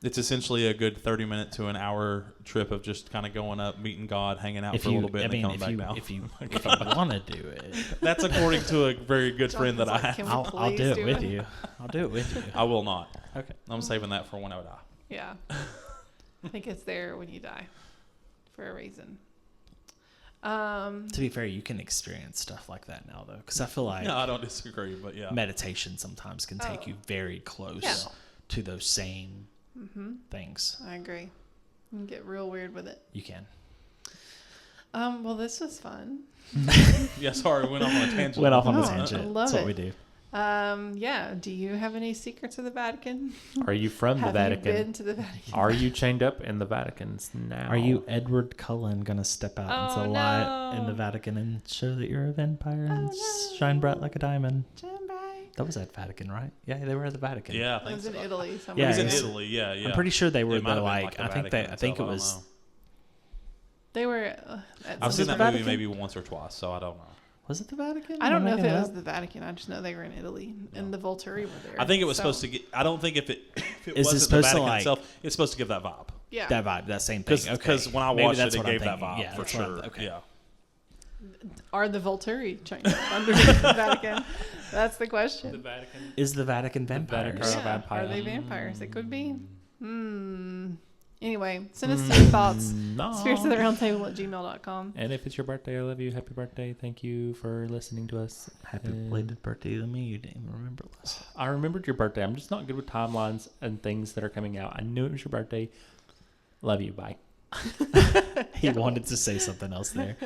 [SPEAKER 1] it's essentially a good 30-minute to an hour trip of just kind of going up, meeting God, hanging out for a little bit, and then coming back down.
[SPEAKER 4] If you want to do it,
[SPEAKER 1] That's according to a very good friend that I
[SPEAKER 2] Jonathan's like,
[SPEAKER 1] have.
[SPEAKER 2] "Can we
[SPEAKER 4] I'll do
[SPEAKER 2] please
[SPEAKER 4] it with you. I'll do it with you.
[SPEAKER 1] I will not.
[SPEAKER 4] Okay.
[SPEAKER 1] I'm saving that for when I die.
[SPEAKER 2] Yeah. I think it's there when you die for a reason.
[SPEAKER 4] To be fair, you can experience stuff like that now, though, because I feel like
[SPEAKER 1] No, I don't disagree, but yeah.
[SPEAKER 4] meditation sometimes can take you very close to those same things.
[SPEAKER 2] I agree. You can get real weird with it.
[SPEAKER 4] You can.
[SPEAKER 2] Well, this was fun.
[SPEAKER 1] Yeah, sorry, went off on a tangent.
[SPEAKER 4] Went off on
[SPEAKER 2] No,
[SPEAKER 4] a
[SPEAKER 2] I
[SPEAKER 4] tangent.
[SPEAKER 2] love
[SPEAKER 4] That's what
[SPEAKER 2] it.
[SPEAKER 4] we do.
[SPEAKER 2] Yeah. Do you have any secrets of the Vatican?
[SPEAKER 3] Are you from the
[SPEAKER 2] Have
[SPEAKER 3] Vatican?
[SPEAKER 2] you been to the Vatican?
[SPEAKER 3] Are you chained up in the Vatican's now?
[SPEAKER 4] Are you Edward Cullen gonna step out into the light in the Vatican and show that you're a vampire and shine bright like a diamond? That was at Vatican, right? Yeah, they were at the Vatican.
[SPEAKER 1] Yeah, I
[SPEAKER 2] It
[SPEAKER 1] think
[SPEAKER 2] was
[SPEAKER 1] so.
[SPEAKER 2] in Italy
[SPEAKER 1] It
[SPEAKER 2] somewhere.
[SPEAKER 1] was in
[SPEAKER 4] it's-
[SPEAKER 1] Italy, yeah.
[SPEAKER 4] I'm pretty sure they were
[SPEAKER 1] It might
[SPEAKER 4] the
[SPEAKER 1] have been
[SPEAKER 4] like.
[SPEAKER 1] the
[SPEAKER 4] I think
[SPEAKER 1] Vatican
[SPEAKER 4] I think it
[SPEAKER 1] itself, I
[SPEAKER 4] was.
[SPEAKER 1] don't know.
[SPEAKER 2] They were at
[SPEAKER 1] I've seen
[SPEAKER 2] some-
[SPEAKER 1] that movie maybe once or twice, so I don't know.
[SPEAKER 4] Was it the Vatican?
[SPEAKER 2] I don't
[SPEAKER 4] Am
[SPEAKER 2] know if
[SPEAKER 4] making
[SPEAKER 2] it
[SPEAKER 4] that
[SPEAKER 2] was
[SPEAKER 4] up?
[SPEAKER 2] the Vatican. I just know they were in Italy, and the Volturi were there.
[SPEAKER 1] I think it was
[SPEAKER 2] So,
[SPEAKER 1] supposed to get. I don't think if it
[SPEAKER 4] Is it
[SPEAKER 1] wasn't the
[SPEAKER 4] supposed to,
[SPEAKER 1] Vatican
[SPEAKER 4] like-
[SPEAKER 1] itself, it's supposed to give that vibe.
[SPEAKER 2] Yeah.
[SPEAKER 4] That vibe, that same thing.
[SPEAKER 1] Because when I
[SPEAKER 4] Maybe
[SPEAKER 1] watched
[SPEAKER 4] that's
[SPEAKER 1] it, it
[SPEAKER 4] what I'm
[SPEAKER 1] gave that
[SPEAKER 4] thinking.
[SPEAKER 1] vibe
[SPEAKER 4] Yeah,
[SPEAKER 1] for
[SPEAKER 4] that's what
[SPEAKER 1] sure.
[SPEAKER 4] okay.
[SPEAKER 1] Yeah.
[SPEAKER 2] Are the Volturi trained underneath the Vatican? That's the question.
[SPEAKER 3] Vatican?
[SPEAKER 4] Is the Vatican vampires?
[SPEAKER 3] Vatican.
[SPEAKER 2] Yeah.
[SPEAKER 3] vampire.
[SPEAKER 2] Are they vampires? It could be. Anyway, send us some thoughts.
[SPEAKER 3] No.
[SPEAKER 2] Spirits of the Roundtable at gmail.com.
[SPEAKER 3] And if it's your birthday, I love you. Happy birthday. Thank you for listening to us.
[SPEAKER 4] Happy
[SPEAKER 3] And
[SPEAKER 4] belated birthday to me. You didn't even remember last.
[SPEAKER 3] I remembered your birthday. I'm just not good with timelines and things that are coming out. I knew it was your birthday. Love you. Bye.
[SPEAKER 4] He wanted to say something else there.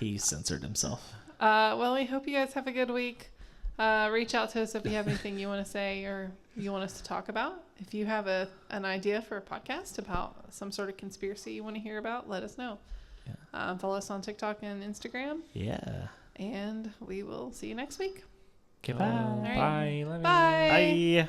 [SPEAKER 4] He censored himself.
[SPEAKER 2] Well, we hope you guys have a good week. Reach out to us if you have anything you want to say or you want us to talk about. If you have an idea for a podcast about some sort of conspiracy you want to hear about, let us know.
[SPEAKER 4] Yeah.
[SPEAKER 2] Follow us on TikTok and Instagram,
[SPEAKER 4] Yeah.
[SPEAKER 2] and we will see you next week.
[SPEAKER 4] Okay, bye.
[SPEAKER 2] right.
[SPEAKER 3] Bye. Love you.
[SPEAKER 2] Bye.
[SPEAKER 4] Bye.